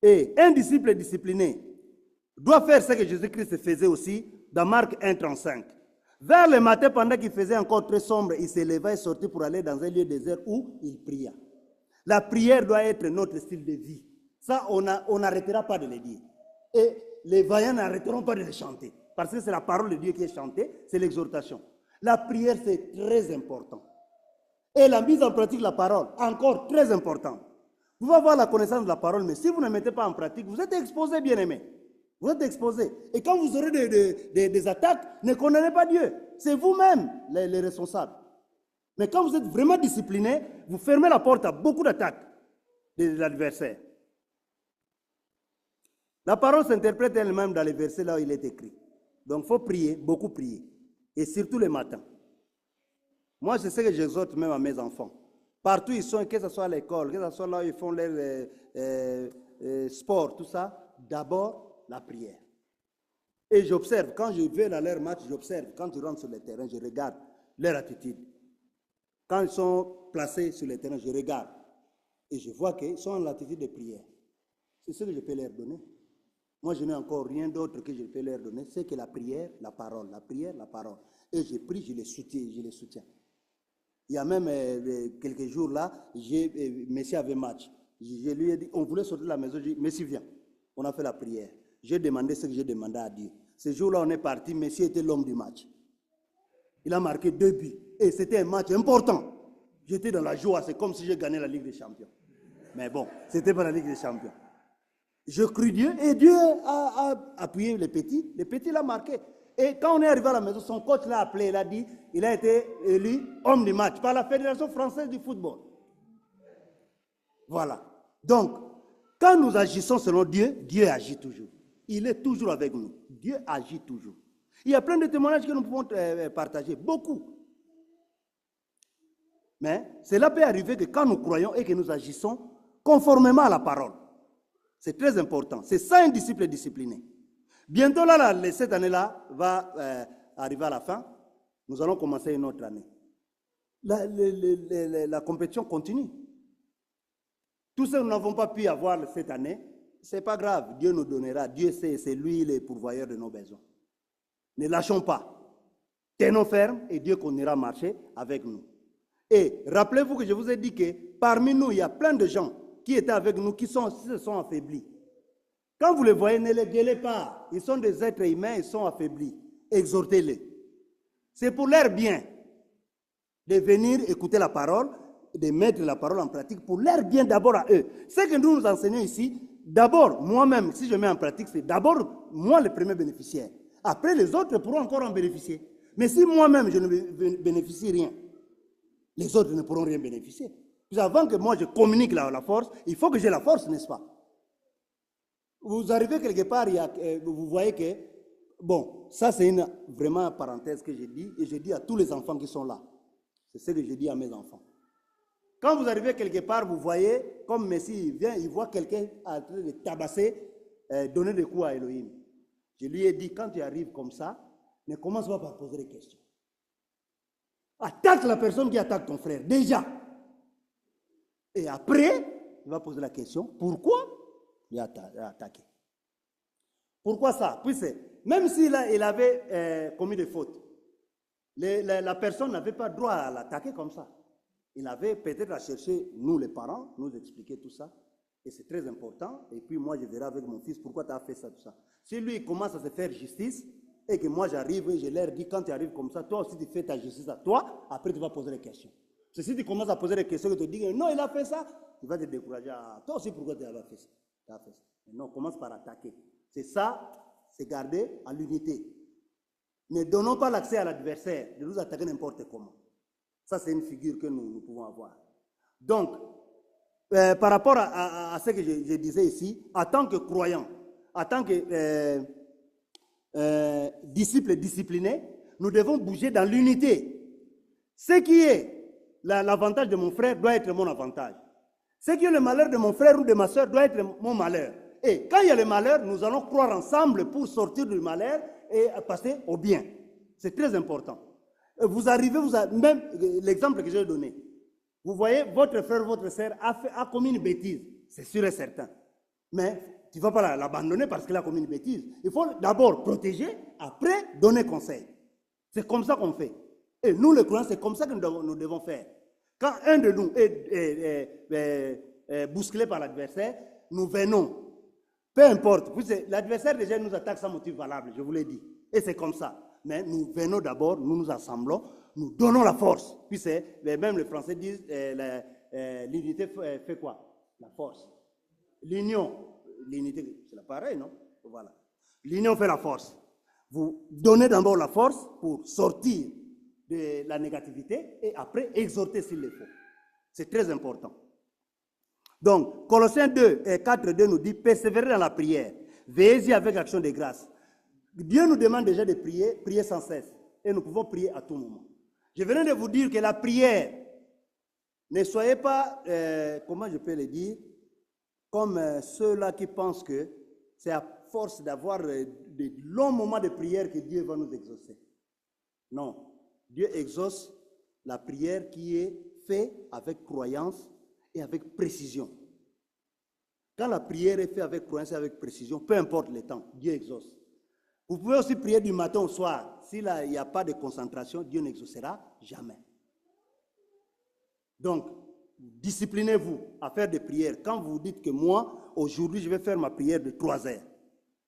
Et un disciple discipliné doit faire ce que Jésus-Christ faisait aussi dans Marc 1,35. Vers le matin, pendant qu'il faisait encore très sombre, il s'éleva et sortit pour aller dans un lieu désert où il pria. La prière doit être notre style de vie. Ça, on n'arrêtera pas de le dire. Et les vaillants n'arrêteront pas de le chanter. Parce que c'est la parole de Dieu qui est chantée, c'est l'exhortation. La prière, c'est très important. Et la mise en pratique de la parole, encore très important. Vous pouvez avoir la connaissance de la parole, mais si vous ne mettez pas en pratique, vous êtes exposé, bien-aimé. Vous êtes exposé. Et quand vous aurez des attaques, ne condamnez pas Dieu. C'est vous-même les responsables. Mais quand vous êtes vraiment discipliné, vous fermez la porte à beaucoup d'attaques de l'adversaire. La parole s'interprète elle-même dans les versets là où il est écrit. Donc il faut prier, beaucoup prier. Et surtout le matin. Moi, je sais que j'exhorte même à mes enfants. Partout ils sont, que ce soit à l'école, que ce soit là où ils font leur sport, tout ça, d'abord la prière. Et j'observe, quand je vais dans leur match, j'observe. Quand ils rentrent sur le terrain, je regarde leur attitude. Quand ils sont placés sur le terrain, je regarde. Et je vois qu'ils sont en attitude de prière. C'est ce que je peux leur donner. Moi, je n'ai encore rien d'autre que je peux leur donner. C'est que la prière, la parole. La prière, la parole. Et je prie, je les soutiens. Il y a même quelques jours là, Messi avait match. Je lui ai dit, on voulait sortir de la maison. J'ai dit, Messi, viens. On a fait la prière. J'ai demandé ce que j'ai demandé à Dieu. Ce jour-là, on est parti. Messi était l'homme du match. Il a marqué 2 buts. Et c'était un match important. J'étais dans la joie. C'est comme si j'ai gagné la Ligue des Champions. Mais bon, c'était pas la Ligue des Champions. Je crus Dieu et Dieu a appuyé les petits. Les petits l'ont marqué. Et quand on est arrivé à la maison, son coach l'a appelé. Il a dit, il a été élu homme du match par la Fédération française du football. Voilà. Donc, quand nous agissons selon Dieu, Dieu agit toujours. Il est toujours avec nous. Dieu agit toujours. Il y a plein de témoignages que nous pouvons partager. Beaucoup. Mais cela peut arriver que quand nous croyons et que nous agissons conformément à la parole. C'est très important. C'est ça un disciple discipliné. Bientôt, là, cette année-là va arriver à la fin. Nous allons commencer une autre année. La compétition continue. Tout ce que nous n'avons pas pu avoir cette année, ce n'est pas grave. Dieu nous donnera. Dieu sait, c'est lui le pourvoyeur de nos besoins. Ne lâchons pas. Tenons ferme et Dieu continuera marcher avec nous. Et rappelez-vous que je vous ai dit que parmi nous, il y a plein de gens qui étaient avec nous, qui se sont affaiblis. Quand vous les voyez, ne les gueulez pas. Ils sont des êtres humains, ils sont affaiblis. Exhortez-les. C'est pour leur bien de venir écouter la parole, de mettre la parole en pratique, pour leur bien d'abord à eux. Ce que nous nous enseignons ici, d'abord, moi-même, si je mets en pratique, c'est d'abord moi le premier bénéficiaire. Après, les autres pourront encore en bénéficier. Mais si moi-même, je ne bénéficie rien, les autres ne pourront rien bénéficier. Puis avant que moi je communique la force, il faut que j'ai la force, n'est-ce pas? Vous arrivez quelque part, vous voyez que, bon, ça c'est vraiment une parenthèse que j'ai dit, et je dis à tous les enfants qui sont là. C'est ce que je dis à mes enfants. Quand vous arrivez quelque part, vous voyez, comme Messi vient, il voit quelqu'un en train de tabasser, donner des coups à Elohim. Je lui ai dit, quand tu arrives comme ça, ne commence pas par poser des questions. Attaque la personne qui attaque ton frère, déjà. Et après, il va poser la question, pourquoi il a attaqué? Pourquoi ça? Puis même s'il avait commis des fautes, la personne n'avait pas droit à l'attaquer comme ça. Il avait peut-être à chercher, nous les parents, nous expliquer tout ça. Et c'est très important. Et puis moi, je verrai avec mon fils, pourquoi tu as fait ça, tout ça. Si lui commence à se faire justice, et que moi j'arrive et je leur dis, quand tu arrives comme ça, toi aussi tu fais ta justice à toi, après tu vas poser les questions. Si tu commences à poser des questions et te dis, non, il a fait ça, tu vas te décourager. Ah, toi aussi, pourquoi tu as fait ça? Non, commence par attaquer. C'est ça, c'est garder à l'unité. Ne donnons pas l'accès à l'adversaire de nous attaquer n'importe comment. Ça, c'est une figure que nous pouvons avoir. Donc, par rapport à ce que je disais ici, en tant que croyant, en tant que disciples disciplinés, nous devons bouger dans l'unité. Ce qui est l'avantage de mon frère doit être mon avantage. Ce qui est le malheur de mon frère ou de ma soeur doit être mon malheur. Et quand il y a le malheur, nous allons croire ensemble pour sortir du malheur et passer au bien. C'est très important. Vous arrivez, même l'exemple que j'ai donné, vous voyez, votre frère, votre soeur a commis une bêtise, c'est sûr et certain. Mais tu ne vas pas l'abandonner parce qu'il a commis une bêtise. Il faut d'abord protéger, après donner conseil. C'est comme ça qu'on fait. Et nous, les croyants, c'est comme ça que nous devons faire. Quand un de nous est bousculé par l'adversaire, nous venons. Peu importe. L'adversaire déjà nous attaque sans motif valable, je vous l'ai dit. Et c'est comme ça. Mais nous venons d'abord, nous nous assemblons, nous donnons la force. Puis même les Français disent, l'unité fait quoi? La force. L'union, l'unité, c'est pareil, non? Voilà. L'union fait la force. Vous donnez d'abord la force pour sortir de la négativité et après exhorter s'il le faut. C'est très important. Donc, Colossiens 2 et 4.2 nous dit, persévérez dans la prière, veillez-y avec action de grâce. Dieu nous demande déjà de prier, prier sans cesse. Et nous pouvons prier à tout moment. Je venais de vous dire que la prière, ne soyez pas, comment je peux le dire, comme ceux-là qui pensent que c'est à force d'avoir de longs moments de prière que Dieu va nous exaucer. Non. Dieu exauce la prière qui est faite avec croyance et avec précision. Quand la prière est faite avec croyance et avec précision, peu importe le temps, Dieu exauce. Vous pouvez aussi prier du matin au soir. S'il n'y a pas de concentration, Dieu n'exaucera jamais. Donc, disciplinez-vous à faire des prières. Quand vous dites que moi, aujourd'hui, je vais faire ma prière de 3 heures,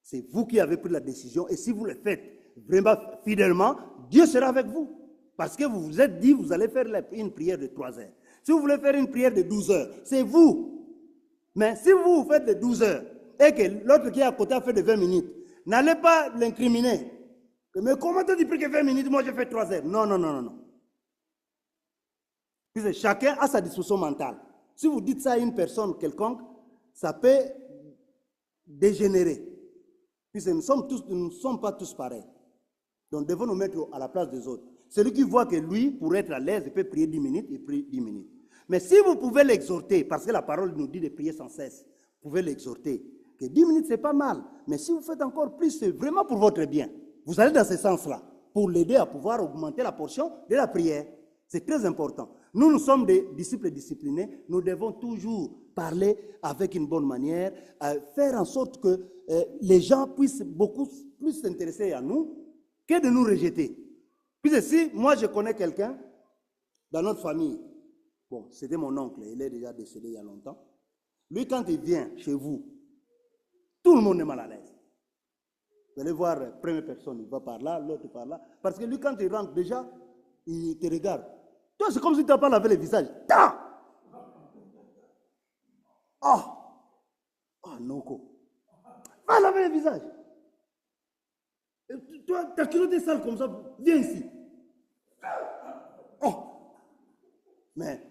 c'est vous qui avez pris la décision. Et si vous le faites vraiment fidèlement, Dieu sera avec vous. Parce que vous vous êtes dit, vous allez faire une prière de 3 heures. Si vous voulez faire une prière de 12 heures, c'est vous. Mais si vous faites de 12 heures et que l'autre qui est à côté a fait de 20 minutes, n'allez pas l'incriminer. Mais comment tu pries que 20 minutes, moi je fais 3 heures? Non, non, non, non, non. Chacun a sa disposition mentale. Si vous dites ça à une personne quelconque, ça peut dégénérer. Puisque nous ne sommes pas tous pareils. Donc nous devons nous mettre à la place des autres. Celui qui voit que lui, pour être à l'aise, il peut prier 10 minutes, il prie 10 minutes. Mais si vous pouvez l'exhorter, parce que la parole nous dit de prier sans cesse, vous pouvez l'exhorter, que 10 minutes, c'est pas mal. Mais si vous faites encore plus, c'est vraiment pour votre bien. Vous allez dans ce sens-là, pour l'aider à pouvoir augmenter la portion de la prière. C'est très important. Nous sommes des disciples disciplinés. Nous devons toujours parler avec une bonne manière, faire en sorte que les gens puissent beaucoup plus s'intéresser à nous que de nous rejeter. Puis si moi je connais quelqu'un dans notre famille, bon, c'était mon oncle, il est déjà décédé il y a longtemps. Lui, quand il vient chez vous, tout le monde est mal à l'aise. Vous allez voir, première personne, il va par là, l'autre par là. Parce que lui, quand il rentre déjà, il te regarde. Toi, c'est comme si tu n'as pas lavé le visage. Ah, Noko. Va laver le visage. Et toi, ta culotte est sale comme ça. Viens ici. Oh. Mais,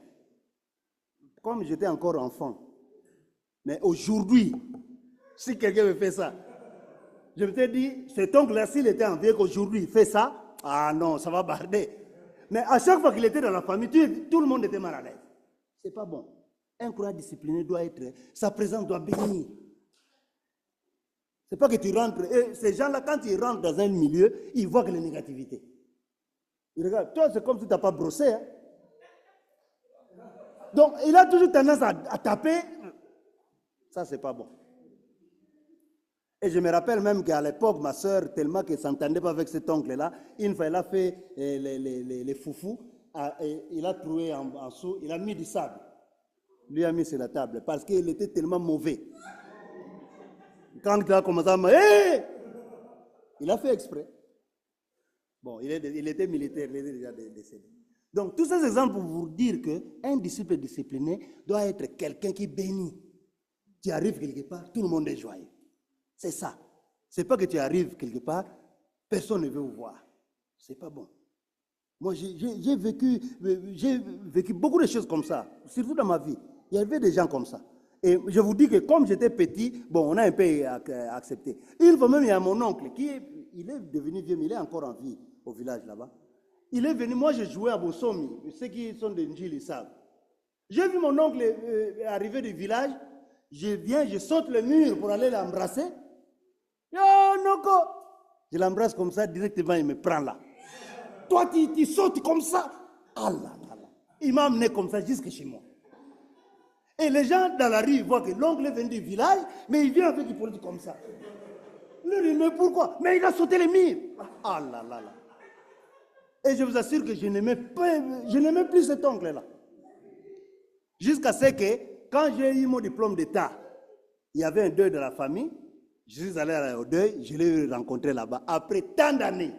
comme j'étais encore enfant, mais aujourd'hui, si quelqu'un me fait ça, je me suis dit, cet oncle-là, s'il était en vie qu'aujourd'hui, il fait ça, ah non, ça va barder. Mais à chaque fois qu'il était dans la famille, tout le monde était mal à l'aise. C'est pas bon. Un croyant discipliné doit être, sa présence doit bénir. C'est pas que tu rentres, et ces gens-là, quand ils rentrent dans un milieu, ils voient que les négativités. Ils regardent, toi, c'est comme si tu n'as pas brossé. Hein? Donc, il a toujours tendance à taper. Ça, c'est pas bon. Et je me rappelle même qu'à l'époque, ma soeur, tellement qu'elle ne s'entendait pas avec cet oncle-là, une fois, elle a fait les foufous, il a trouvé en dessous, il a mis du sable. Lui a mis sur la table parce qu'il était tellement mauvais. Quand il a commencé à me dire, il a fait exprès. Bon, il était militaire, il était déjà décédé. Donc, tous ces exemples pour vous dire qu'un disciple discipliné doit être quelqu'un qui bénit. Tu arrives quelque part, tout le monde est joyeux. C'est ça. C'est pas que tu arrives quelque part, personne ne veut vous voir. C'est pas bon. Moi, j'ai vécu beaucoup de choses comme ça, surtout dans ma vie. Il y avait des gens comme ça. Et je vous dis que comme j'étais petit, bon, on a un peu accepté. Une fois même, il y a mon oncle il est devenu vieux, mais il est encore en vie au village là-bas. Il est venu, moi je jouais à Bossomi, ceux qui sont de Ndjili, ils savent. J'ai vu mon oncle arriver du village, je saute le mur pour aller l'embrasser. Yo, Noko! Je l'embrasse comme ça, directement, il me prend là. Toi, tu sautes comme ça. Ah là là là. Il m'a amené comme ça jusque chez moi. Et les gens dans la rue voient que l'oncle vient du village, mais il vient avec du politique comme ça. Mais pourquoi? Mais il a sauté les murs. Ah là là là. Et je vous assure que je n'aimais plus cet oncle-là. Jusqu'à ce que, quand j'ai eu mon diplôme d'État, il y avait un deuil de la famille. Je suis allé au deuil, je l'ai rencontré là-bas, après tant d'années.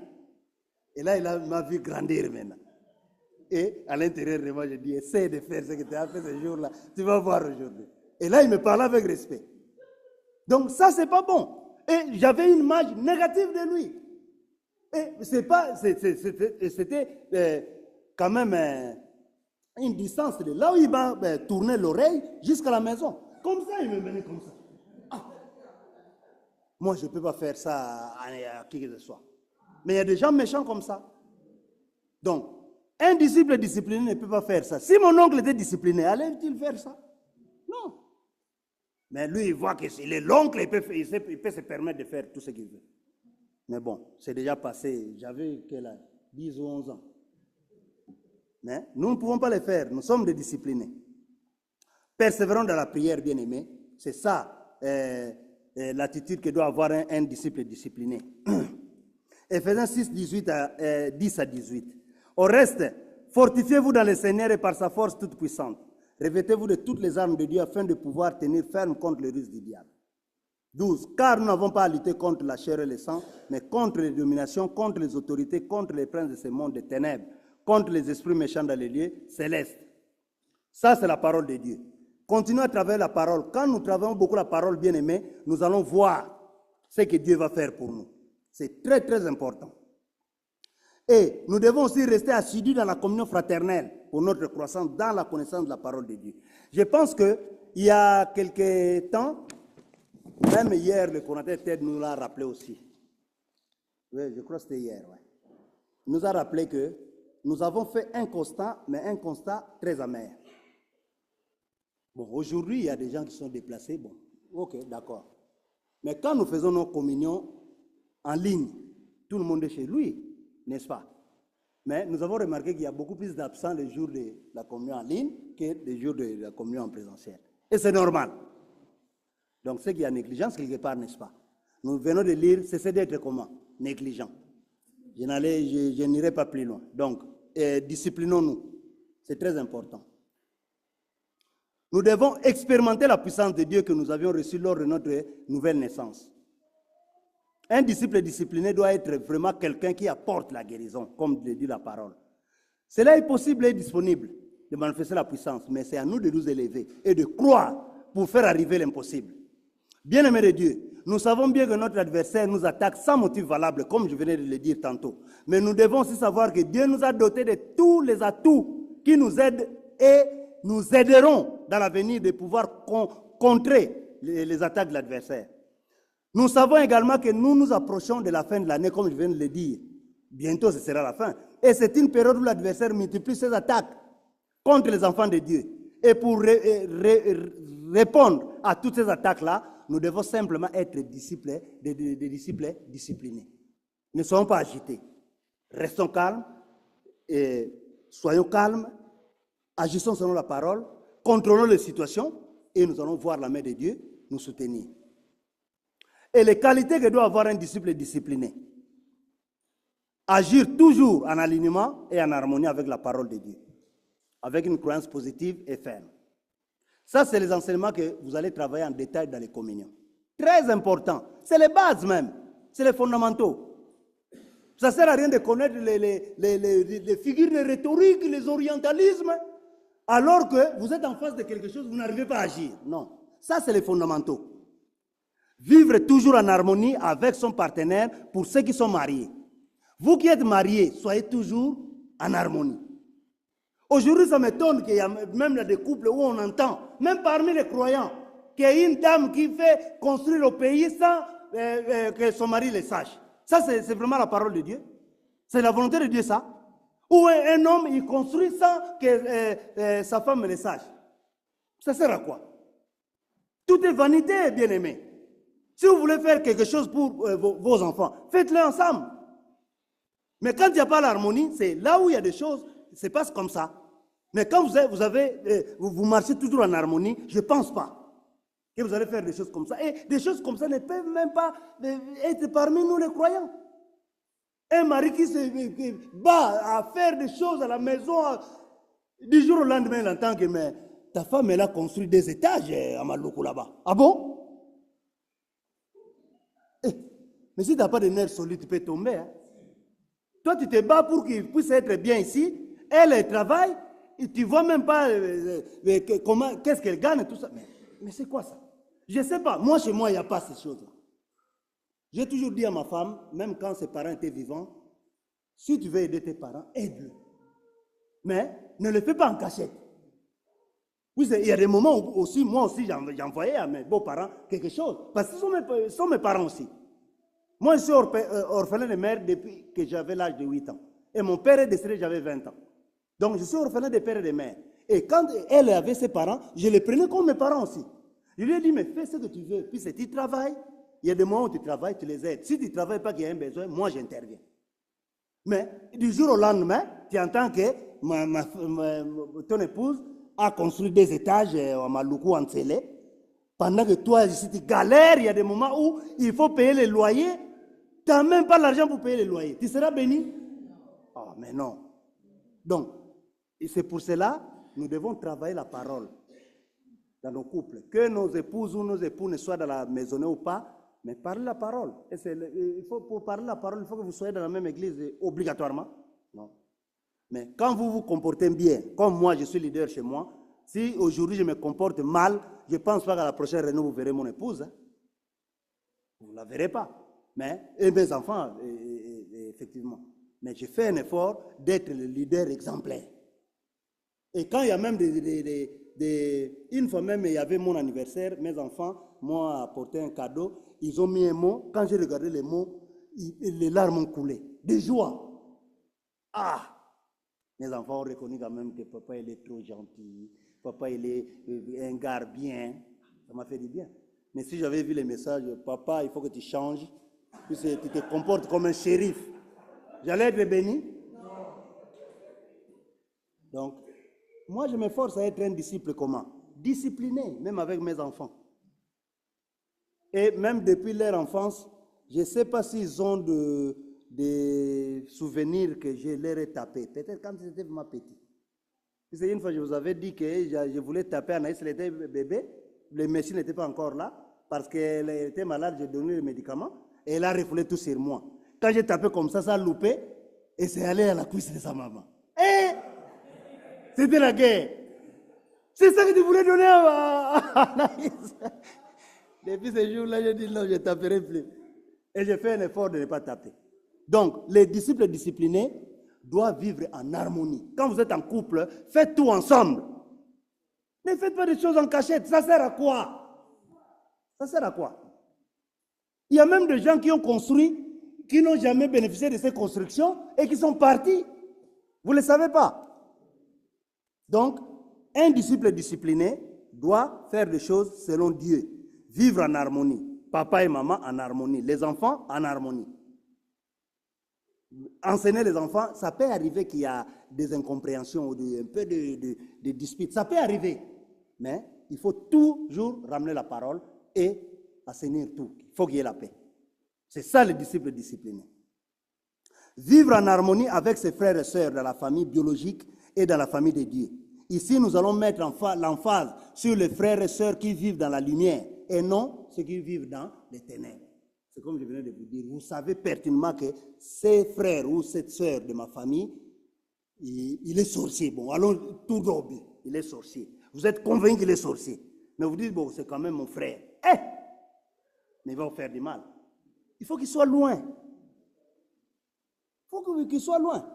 Et là, il m'a vu grandir maintenant. Et à l'intérieur de moi, je dis, essaie de faire ce que tu as fait ce jour-là, tu vas voir aujourd'hui. Et là, il me parlait avec respect. Donc ça, c'est pas bon. Et j'avais une image négative de lui. Et c'était quand même une distance de là où il m'a tourné l'oreille jusqu'à la maison. Comme ça, il me menait comme ça. Moi, je ne peux pas faire ça à qui que ce soit. Mais il y a des gens méchants comme ça. Donc, un disciple discipliné ne peut pas faire ça. Si mon oncle était discipliné, allait-il faire ça? Non. Mais lui, il voit qu'il est l'oncle, il peut se permettre de faire tout ce qu'il veut. Mais bon, c'est déjà passé. J'avais quel âge? 10 ou 11 ans. Mais nous ne pouvons pas le faire. Nous sommes des disciplinés. Persévérons dans la prière, bien-aimés. C'est ça l'attitude que doit avoir un disciple discipliné. Ephésiens 6, 10 à 18. Au reste, fortifiez-vous dans le Seigneur et par sa force toute puissante. Revêtez-vous de toutes les armes de Dieu afin de pouvoir tenir ferme contre les ruses du diable. 12. Car nous n'avons pas à lutter contre la chair et le sang, mais contre les dominations, contre les autorités, contre les princes de ce monde de ténèbres, contre les esprits méchants dans les lieux célestes. Ça, c'est la parole de Dieu. Continuons à travailler la parole. Quand nous travaillons beaucoup la parole, bien aimée, nous allons voir ce que Dieu va faire pour nous. C'est très, très important. Et nous devons aussi rester assidus dans la communion fraternelle pour notre croissance dans la connaissance de la parole de Dieu. Je pense qu'il y a quelques temps, même hier, le coordinateur Ted nous l'a rappelé aussi. Oui, je crois que c'était hier. Ouais. Il nous a rappelé que nous avons fait un constat, mais un constat très amer. Bon, aujourd'hui, il y a des gens qui sont déplacés. Bon, ok, d'accord. Mais quand nous faisons nos communions en ligne, tout le monde est chez lui, n'est-ce pas? Mais nous avons remarqué qu'il y a beaucoup plus d'absents les jours de la communion en ligne que les jours de la communion en présentiel. Et c'est normal. Donc, c'est qu'il y a négligence quelque part, n'est-ce pas? Nous venons de lire, cessez d'être comment? Négligent. Je n'irai pas plus loin. Donc, disciplinons-nous. C'est très important. Nous devons expérimenter la puissance de Dieu que nous avions reçue lors de notre nouvelle naissance. Un disciple discipliné doit être vraiment quelqu'un qui apporte la guérison, comme le dit la parole. Cela est possible et disponible de manifester la puissance, mais c'est à nous de nous élever et de croire pour faire arriver l'impossible. Bien-aimés de Dieu, nous savons bien que notre adversaire nous attaque sans motif valable, comme je venais de le dire tantôt. Mais nous devons aussi savoir que Dieu nous a dotés de tous les atouts qui nous aident et nous aideront dans l'avenir de pouvoir contrer les attaques de l'adversaire. Nous savons également que nous nous approchons de la fin de l'année, comme je viens de le dire. Bientôt, ce sera la fin. Et c'est une période où l'adversaire multiplie ses attaques contre les enfants de Dieu. Et pour répondre à toutes ces attaques-là, nous devons simplement être des disciples disciplinés. Ne soyons pas agités. Restons calmes, et soyons calmes, agissons selon la parole, contrôlons les situations et nous allons voir la main de Dieu nous soutenir. Et les qualités que doit avoir un disciple discipliné. Agir toujours en alignement et en harmonie avec la parole de Dieu. Avec une croyance positive et ferme. Ça, c'est les enseignements que vous allez travailler en détail dans les communions. Très important. C'est les bases même. C'est les fondamentaux. Ça ne sert à rien de connaître les figures de rhétorique, les orientalismes, alors que vous êtes en face de quelque chose, vous n'arrivez pas à agir. Non. Ça, c'est les fondamentaux. Vivre toujours en harmonie avec son partenaire pour ceux qui sont mariés. Vous qui êtes mariés, soyez toujours en harmonie. Aujourd'hui, ça m'étonne qu'il y a même des couples où on entend, même parmi les croyants, qu'il y a une dame qui fait construire le pays sans que son mari le sache. Ça, c'est vraiment la parole de Dieu. C'est la volonté de Dieu, ça. Ou un homme, il construit sans que sa femme le sache. Ça sert à quoi? Tout est vanité, bien-aimé. Si vous voulez faire quelque chose pour vos enfants, faites-le ensemble. Mais quand il n'y a pas l'harmonie, c'est là où il y a des choses, ça passe comme ça. Mais quand vous marchez toujours en harmonie, je ne pense pas que vous allez faire des choses comme ça. Et des choses comme ça ne peuvent même pas être parmi nous les croyants. Un mari qui se bat à faire des choses à la maison, du jour au lendemain, il entend que ta femme, elle a construit des étages à Maloko là-bas. Ah bon? Mais si tu n'as pas de nerfs solides, tu peux tomber. Hein? Toi, tu te bats pour qu'il puisse être bien ici. Elle travaille, et tu ne vois même pas qu'est-ce qu'elle gagne, tout ça. Mais c'est quoi ça? Je ne sais pas. Moi, chez moi, il n'y a pas ces choses-là. J'ai toujours dit à ma femme, même quand ses parents étaient vivants, si tu veux aider tes parents, aide-le. Mais ne le fais pas en cachette. Oui, il y a des moments où aussi, moi aussi, j'envoyais à mes beaux-parents quelque chose. Parce que ce sont mes parents aussi. Moi, je suis orphelin de mère depuis que j'avais l'âge de 8 ans. Et mon père est décédé, j'avais 20 ans. Donc, je suis orphelin de père et de mère. Et quand elle avait ses parents, je les prenais comme mes parents aussi. Je lui ai dit, mais fais ce que tu veux. Puis, tu travailles, Il y a des moments où tu travailles, tu les aides. Si tu ne travailles pas, qu'il y a un besoin, moi j'interviens. Mais du jour au lendemain, tu entends que ton épouse a construit des étages à Maluku, en Tsélé. Pendant que toi, ici, tu galères, il y a des moments où il faut payer les loyers. Tu n'as même pas l'argent pour payer les loyers. Tu seras béni? Ah, mais non. Donc, c'est pour cela que nous devons travailler la parole dans nos couples. Que nos épouses ou nos époux ne soient dans la maisonnée ou pas, mais parlez la parole. Et pour parler la parole, il faut que vous soyez dans la même église obligatoirement. Non. Mais quand vous vous comportez bien, comme moi, je suis leader chez moi, si aujourd'hui je me comporte mal, je ne pense pas qu'à la prochaine réunion, vous verrez mon épouse. Hein. Vous ne la verrez pas. Mais, et mes enfants, effectivement. Mais je fais un effort d'être le leader exemplaire. Et quand il y a même une fois même, il y avait mon anniversaire, mes enfants m'ont apporté un cadeau, ils ont mis un mot. Quand j'ai regardé les mots, les larmes ont coulé. De joie. Ah! Mes enfants ont reconnu quand même que papa, il est trop gentil. Papa, il est un gars bien. Ça m'a fait du bien. Mais si j'avais vu les messages, papa, il faut que tu changes. Puisque tu te comportes comme un shérif. J'allais être béni? Donc, moi, je m'efforce à être un disciple comment? Discipliné, même avec mes enfants. Et même depuis leur enfance, je ne sais pas s'ils ont des souvenirs que je leur ai tapé. Peut-être quand ils étaient vraiment petits. Puisque une fois, je vous avais dit que je voulais taper Anaïs, elle était bébé. Le médecin n'était pas encore là. Parce qu'elle était malade, j'ai donné les médicaments. Et elle a refoulé tout sur moi. Quand j'ai tapé comme ça a loupé. Et c'est allé à la cuisse de sa maman. Et c'était la guerre. C'est ça que tu voulais donner à Anaïs. Depuis ce jour-là, j'ai dit non, je ne taperai plus. Et j'ai fait un effort de ne pas taper. Donc, les disciples disciplinés doivent vivre en harmonie. Quand vous êtes en couple, faites tout ensemble. Ne faites pas des choses en cachette. Ça sert à quoi? Ça sert à quoi? Il y a même des gens qui ont construit, qui n'ont jamais bénéficié de ces constructions et qui sont partis. Vous ne le savez pas. Donc, un disciple discipliné doit faire des choses selon Dieu. Vivre en harmonie. Papa et maman en harmonie. Les enfants en harmonie. Enseigner les enfants, ça peut arriver qu'il y a des incompréhensions ou un peu de disputes. Ça peut arriver. Mais il faut toujours ramener la parole et assainir tout. Il faut qu'il y ait la paix. C'est ça le disciple discipliné. Vivre en harmonie avec ses frères et sœurs dans la famille biologique et dans la famille de Dieu. Ici, nous allons mettre l'emphase sur les frères et sœurs qui vivent dans la lumière et non ceux qui vivent dans les ténèbres. C'est comme je venais de vous dire, vous savez pertinemment que ces frères ou cette sœur de ma famille, il est sorcier. Bon, allons tout droit, il est sorcier. Vous êtes convaincu qu'il est sorcier. Mais vous dites, bon, c'est quand même mon frère. Mais il va vous faire du mal. Il faut qu'il soit loin. Il faut qu'il soit loin.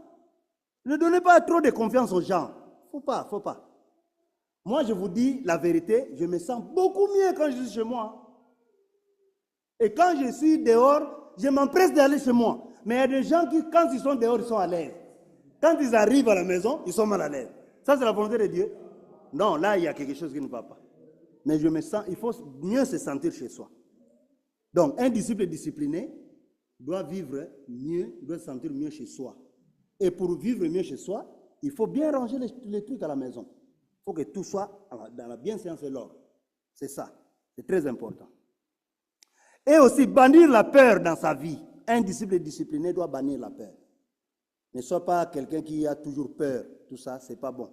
Ne donnez pas trop de confiance aux gens. Faut pas. Moi, je vous dis la vérité, je me sens beaucoup mieux quand je suis chez moi. Et quand je suis dehors, je m'empresse d'aller chez moi. Mais il y a des gens qui, quand ils sont dehors, ils sont à l'aise. Quand ils arrivent à la maison, ils sont mal à l'aise. Ça, c'est la volonté de Dieu? Non, là, il y a quelque chose qui ne va pas. Mais je me sens, il faut mieux se sentir chez soi. Donc, un disciple discipliné doit vivre mieux, doit se sentir mieux chez soi. Et pour vivre mieux chez soi, il faut bien ranger les trucs à la maison. Il faut que tout soit dans la bienséance et l'ordre. C'est ça. C'est très important. Et aussi, bannir la peur dans sa vie. Un disciple discipliné doit bannir la peur. Ne sois pas quelqu'un qui a toujours peur. Tout ça, c'est pas bon.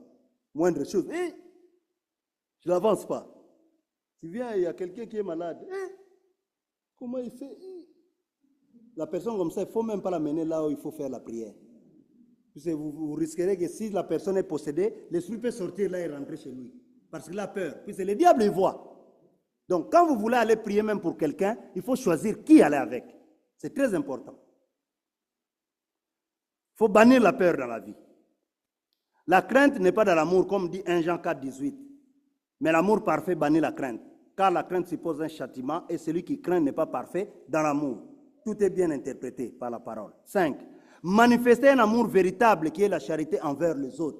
Moindre chose. Je n'avance pas. Tu viens, il y a quelqu'un qui est malade. Comment il fait? La personne comme ça, il ne faut même pas l'amener là où il faut faire la prière. Vous risquerez que si la personne est possédée, l'esprit peut sortir là et rentrer chez lui. Parce qu'il a peur. Puisque le diable le voit. Donc, quand vous voulez aller prier même pour quelqu'un, il faut choisir qui aller avec. C'est très important. Il faut bannir la peur dans la vie. La crainte n'est pas dans l'amour, comme dit 1 Jean 4, 18. Mais l'amour parfait bannit la crainte. Car la crainte suppose un châtiment et celui qui craint n'est pas parfait dans l'amour. Tout est bien interprété par la parole. 5. Manifester un amour véritable qui est la charité envers les autres.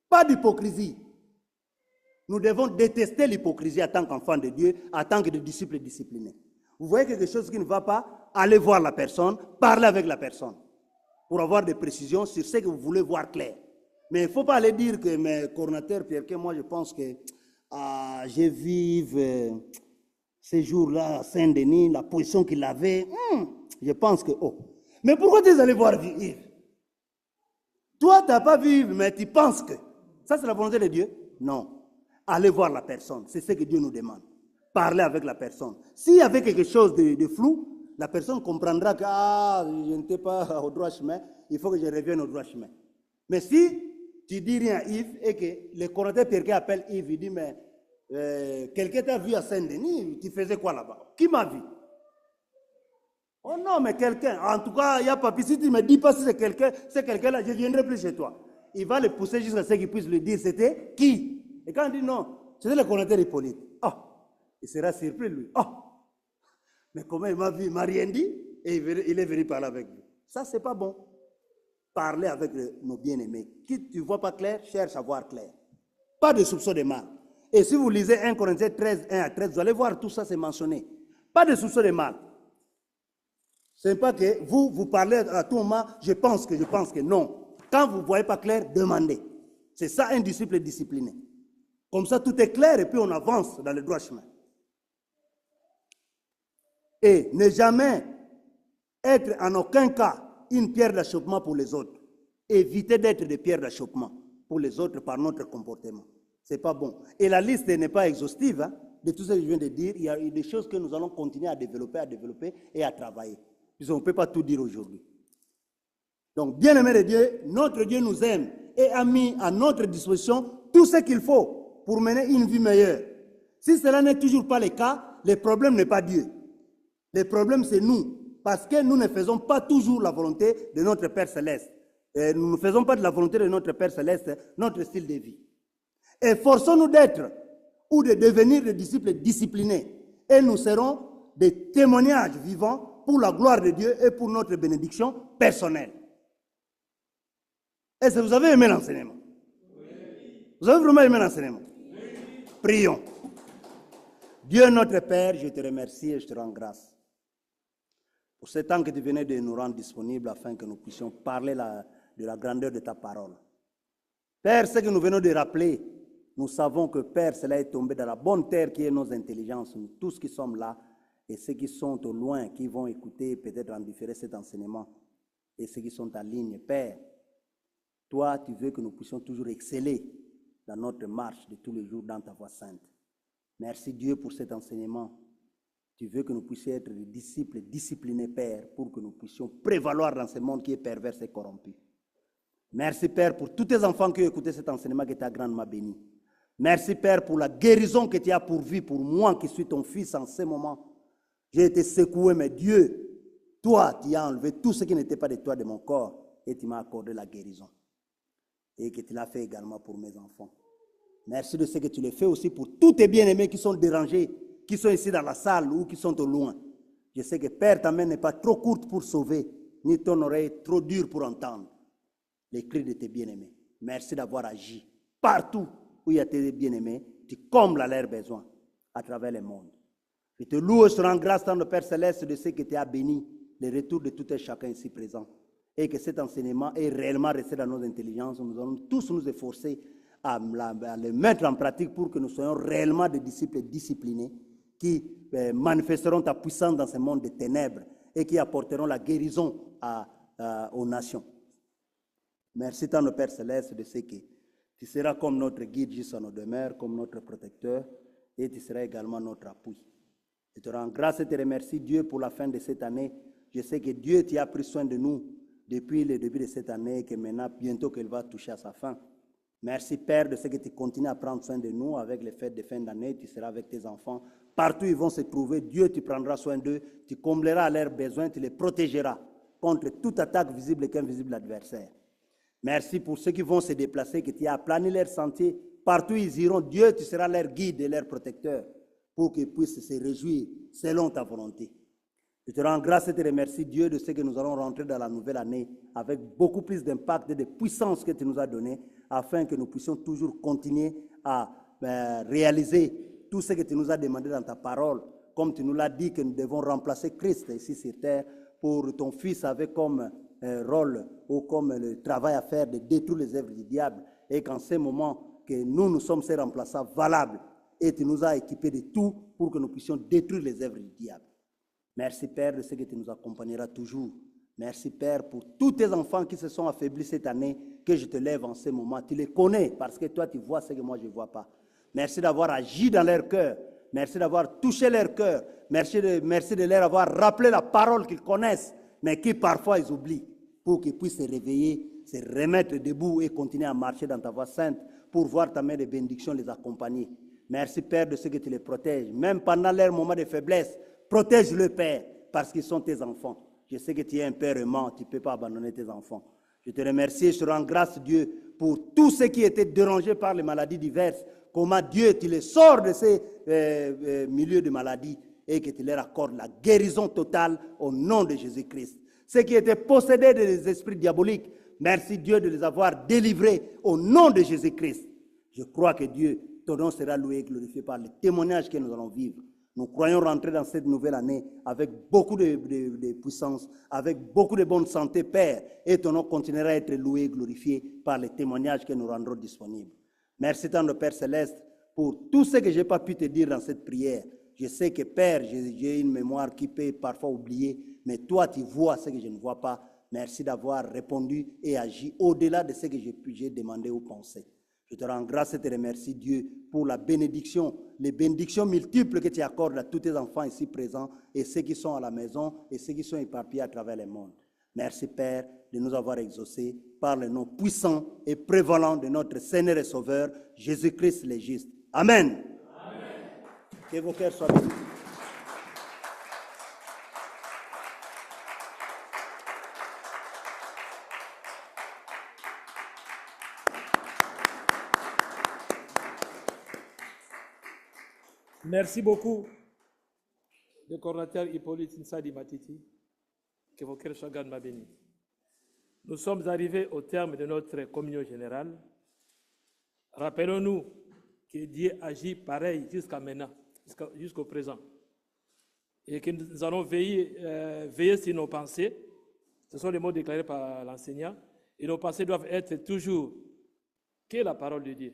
Pas d'hypocrisie. Nous devons détester l'hypocrisie en tant qu'enfants de Dieu, en tant que des disciples disciplinés. Vous voyez quelque chose qui ne va pas, allez voir la personne, parlez avec la personne pour avoir des précisions sur ce que vous voulez voir clair. Mais il ne faut pas aller dire que mes coordonnateurs, Pierre, que moi je pense que je vive ces jours-là à Saint-Denis, la position qu'il avait, je pense que, Mais pourquoi tu es allé voir Yves? Toi, tu n'as pas vu Yves, mais tu penses que. Ça, c'est la volonté de Dieu? Non. Allez voir la personne, c'est ce que Dieu nous demande. Parler avec la personne. S'il y avait quelque chose de flou, la personne comprendra que je n'étais pas au droit chemin, il faut que je revienne au droit chemin. Mais si tu dis rien à Yves et que le coordonnateur Pierre appelle Yves, il dit, mais quelqu'un t'a vu à Saint-Denis, tu faisais quoi là-bas? Qui m'a vu? Oh non, mais quelqu'un. En tout cas, il n'y a pas. Si tu ne me dis pas si c'est quelqu'un-là, je ne viendrai plus chez toi. Il va le pousser jusqu'à ce qu'il puisse lui dire c'était qui? Et quand il dit non, c'était le coordonnateur Hippolyte. Il sera surpris, lui. Mais comment il m'a vu? Il ne m'a rien dit et il est venu parler avec vous. Ça, ce n'est pas bon. Parler avec nos bien-aimés. Qui tu ne vois pas clair, cherche à voir clair. Pas de soupçon de mal. Et si vous lisez 1 Corinthiens 13, 1 à 13, vous allez voir tout ça, c'est mentionné. Pas de soupçon de mal. Ce n'est pas que vous parlez à tout moment, je pense que non. Quand vous ne voyez pas clair, demandez. C'est ça un disciple discipliné. Comme ça, tout est clair et puis on avance dans le droit chemin. Et ne jamais être en aucun cas une pierre d'achoppement pour les autres. Évitez d'être des pierres d'achoppement pour les autres par notre comportement. Ce n'est pas bon. Et la liste n'est pas exhaustive de tout ce que je viens de dire. Il y a des choses que nous allons continuer à développer et à travailler. Puisqu'on ne peut pas tout dire aujourd'hui. Donc, bien-aimés de Dieu, notre Dieu nous aime et a mis à notre disposition tout ce qu'il faut pour mener une vie meilleure. Si cela n'est toujours pas le cas, le problème n'est pas Dieu. Le problème, c'est nous. Parce que nous ne faisons pas toujours la volonté de notre Père Céleste. Et nous ne faisons pas de la volonté de notre Père Céleste notre style de vie. Et forçons-nous d'être ou de devenir des disciples disciplinés. Et nous serons des témoignages vivants pour la gloire de Dieu et pour notre bénédiction personnelle. Est-ce que vous avez aimé l'enseignement? Oui. Vous avez vraiment aimé l'enseignement? Oui. Prions. Dieu notre Père, je te remercie et je te rends grâce pour ce temps que tu venais de nous rendre disponibles afin que nous puissions parler de la grandeur de ta parole. Père, ce que nous venons de rappeler, nous savons que Père, cela est tombé dans la bonne terre qui est nos intelligences, nous tous qui sommes là et ceux qui sont au loin, qui vont écouter peut-être en différé cet enseignement et ceux qui sont en ligne. Père, toi, tu veux que nous puissions toujours exceller dans notre marche de tous les jours dans ta voie sainte. Merci Dieu pour cet enseignement. Tu veux que nous puissions être des disciples disciplinés, Père, pour que nous puissions prévaloir dans ce monde qui est pervers et corrompu. Merci, Père, pour tous tes enfants qui ont écouté cet enseignement que tu as grandement béni. Merci, Père, pour la guérison que tu as pourvue pour moi qui suis ton fils en ce moment. J'ai été secoué, mais Dieu, toi, tu as enlevé tout ce qui n'était pas de toi de mon corps et tu m'as accordé la guérison. Et que tu l'as fait également pour mes enfants. Merci de ce que tu le fais aussi pour tous tes bien-aimés qui sont dérangés, qui sont ici dans la salle ou qui sont au loin. Je sais que Père, ta main n'est pas trop courte pour sauver, ni ton oreille trop dure pour entendre les cris de tes bien-aimés. Merci d'avoir agi. Partout où il y a tes bien-aimés, tu combles à leurs besoins à travers le monde. Je te loue et je te rends grâce dans le Père Céleste de ce que tu as béni, le retour de tout et chacun ici présent. Et que cet enseignement est réellement resté dans nos intelligences. Nous allons tous nous efforcer à le mettre en pratique pour que nous soyons réellement des disciples disciplinés qui manifesteront ta puissance dans ce monde de ténèbres et qui apporteront la guérison aux nations. Merci tant au Père Céleste de ce que tu seras comme notre guide jusqu'à nos demeures, comme notre protecteur et tu seras également notre appui. Je te rends grâce et te remercie Dieu pour la fin de cette année. Je sais que Dieu t'y a pris soin de nous depuis le début de cette année et que maintenant bientôt qu'elle va toucher à sa fin. Merci Père de ce que tu continues à prendre soin de nous avec les fêtes de fin d'année. Tu seras avec tes enfants. Partout où ils vont se trouver, Dieu, tu prendras soin d'eux. Tu combleras leurs besoins, tu les protégeras contre toute attaque visible et qu'invisible adversaire. Merci pour ceux qui vont se déplacer, que tu as aplani leur sentier. Partout où ils iront, Dieu, tu seras leur guide et leur protecteur pour qu'ils puissent se réjouir selon ta volonté. Je te rends grâce et te remercie, Dieu, de ce que nous allons rentrer dans la nouvelle année avec beaucoup plus d'impact et de puissance que tu nous as donné, afin que nous puissions toujours continuer à réaliser tout ce que tu nous as demandé dans ta parole comme tu nous l'as dit, que nous devons remplacer Christ ici sur terre, pour ton Fils avait comme rôle ou comme le travail à faire de détruire les œuvres du diable, et qu'en ce moment que nous sommes ces remplaçants valables, et tu nous as équipés de tout pour que nous puissions détruire les œuvres du diable. Merci Père de ce que tu nous accompagneras toujours. Merci Père pour tous tes enfants qui se sont affaiblis cette année, que je te lève en ce moment. Tu les connais parce que toi tu vois ce que moi je ne vois pas. Merci d'avoir agi dans leur cœur. Merci d'avoir touché leur cœur. Merci de leur avoir rappelé la parole qu'ils connaissent, mais qui parfois ils oublient, pour qu'ils puissent se réveiller, se remettre debout et continuer à marcher dans ta voie sainte, pour voir ta main de bénédiction les accompagner. Merci Père de ce que tu les protèges. Même pendant leurs moments de faiblesse, protège-le Père, parce qu'ils sont tes enfants. Je sais que tu es un Père aimant, tu ne peux pas abandonner tes enfants. Je te remercie et je te rends grâce Dieu pour tous ceux qui étaient dérangés par les maladies diverses. Comment Dieu, tu les sors de ces milieux de maladies et que tu leur accordes la guérison totale au nom de Jésus-Christ. Ceux qui étaient possédés des esprits diaboliques, merci Dieu de les avoir délivrés au nom de Jésus-Christ. Je crois que Dieu, ton nom sera loué et glorifié par le témoignage que nous allons vivre. Nous croyons rentrer dans cette nouvelle année avec beaucoup de puissance, avec beaucoup de bonne santé, Père, et ton nom continuera à être loué et glorifié par les témoignages que nous rendrons disponibles. Merci tant, Père Céleste, pour tout ce que je n'ai pas pu te dire dans cette prière. Je sais que, Père, j'ai une mémoire qui peut parfois oublier, mais toi, tu vois ce que je ne vois pas. Merci d'avoir répondu et agi au-delà de ce que j'ai demandé ou pensé. Je te rends grâce et te remercie, Dieu, pour la bénédiction, les bénédictions multiples que tu accordes à tous tes enfants ici présents et ceux qui sont à la maison et ceux qui sont éparpillés à travers le monde. Merci, Père, de nous avoir exaucés par le nom puissant et prévalent de notre Seigneur et Sauveur, Jésus-Christ le juste. Amen. Amen. Que vos cœurs soient bénis. Merci beaucoup, le coordinateur Hippolyte Nsadi Matiti. Que vos cœurs soient grandement bénis. Nous sommes arrivés au terme de notre communion générale. Rappelons-nous que Dieu agit pareil jusqu'à maintenant, jusqu'au présent. Et que nous allons veiller sur nos pensées. Ce sont les mots déclarés par l'enseignant. Et nos pensées doivent être toujours que la parole de Dieu.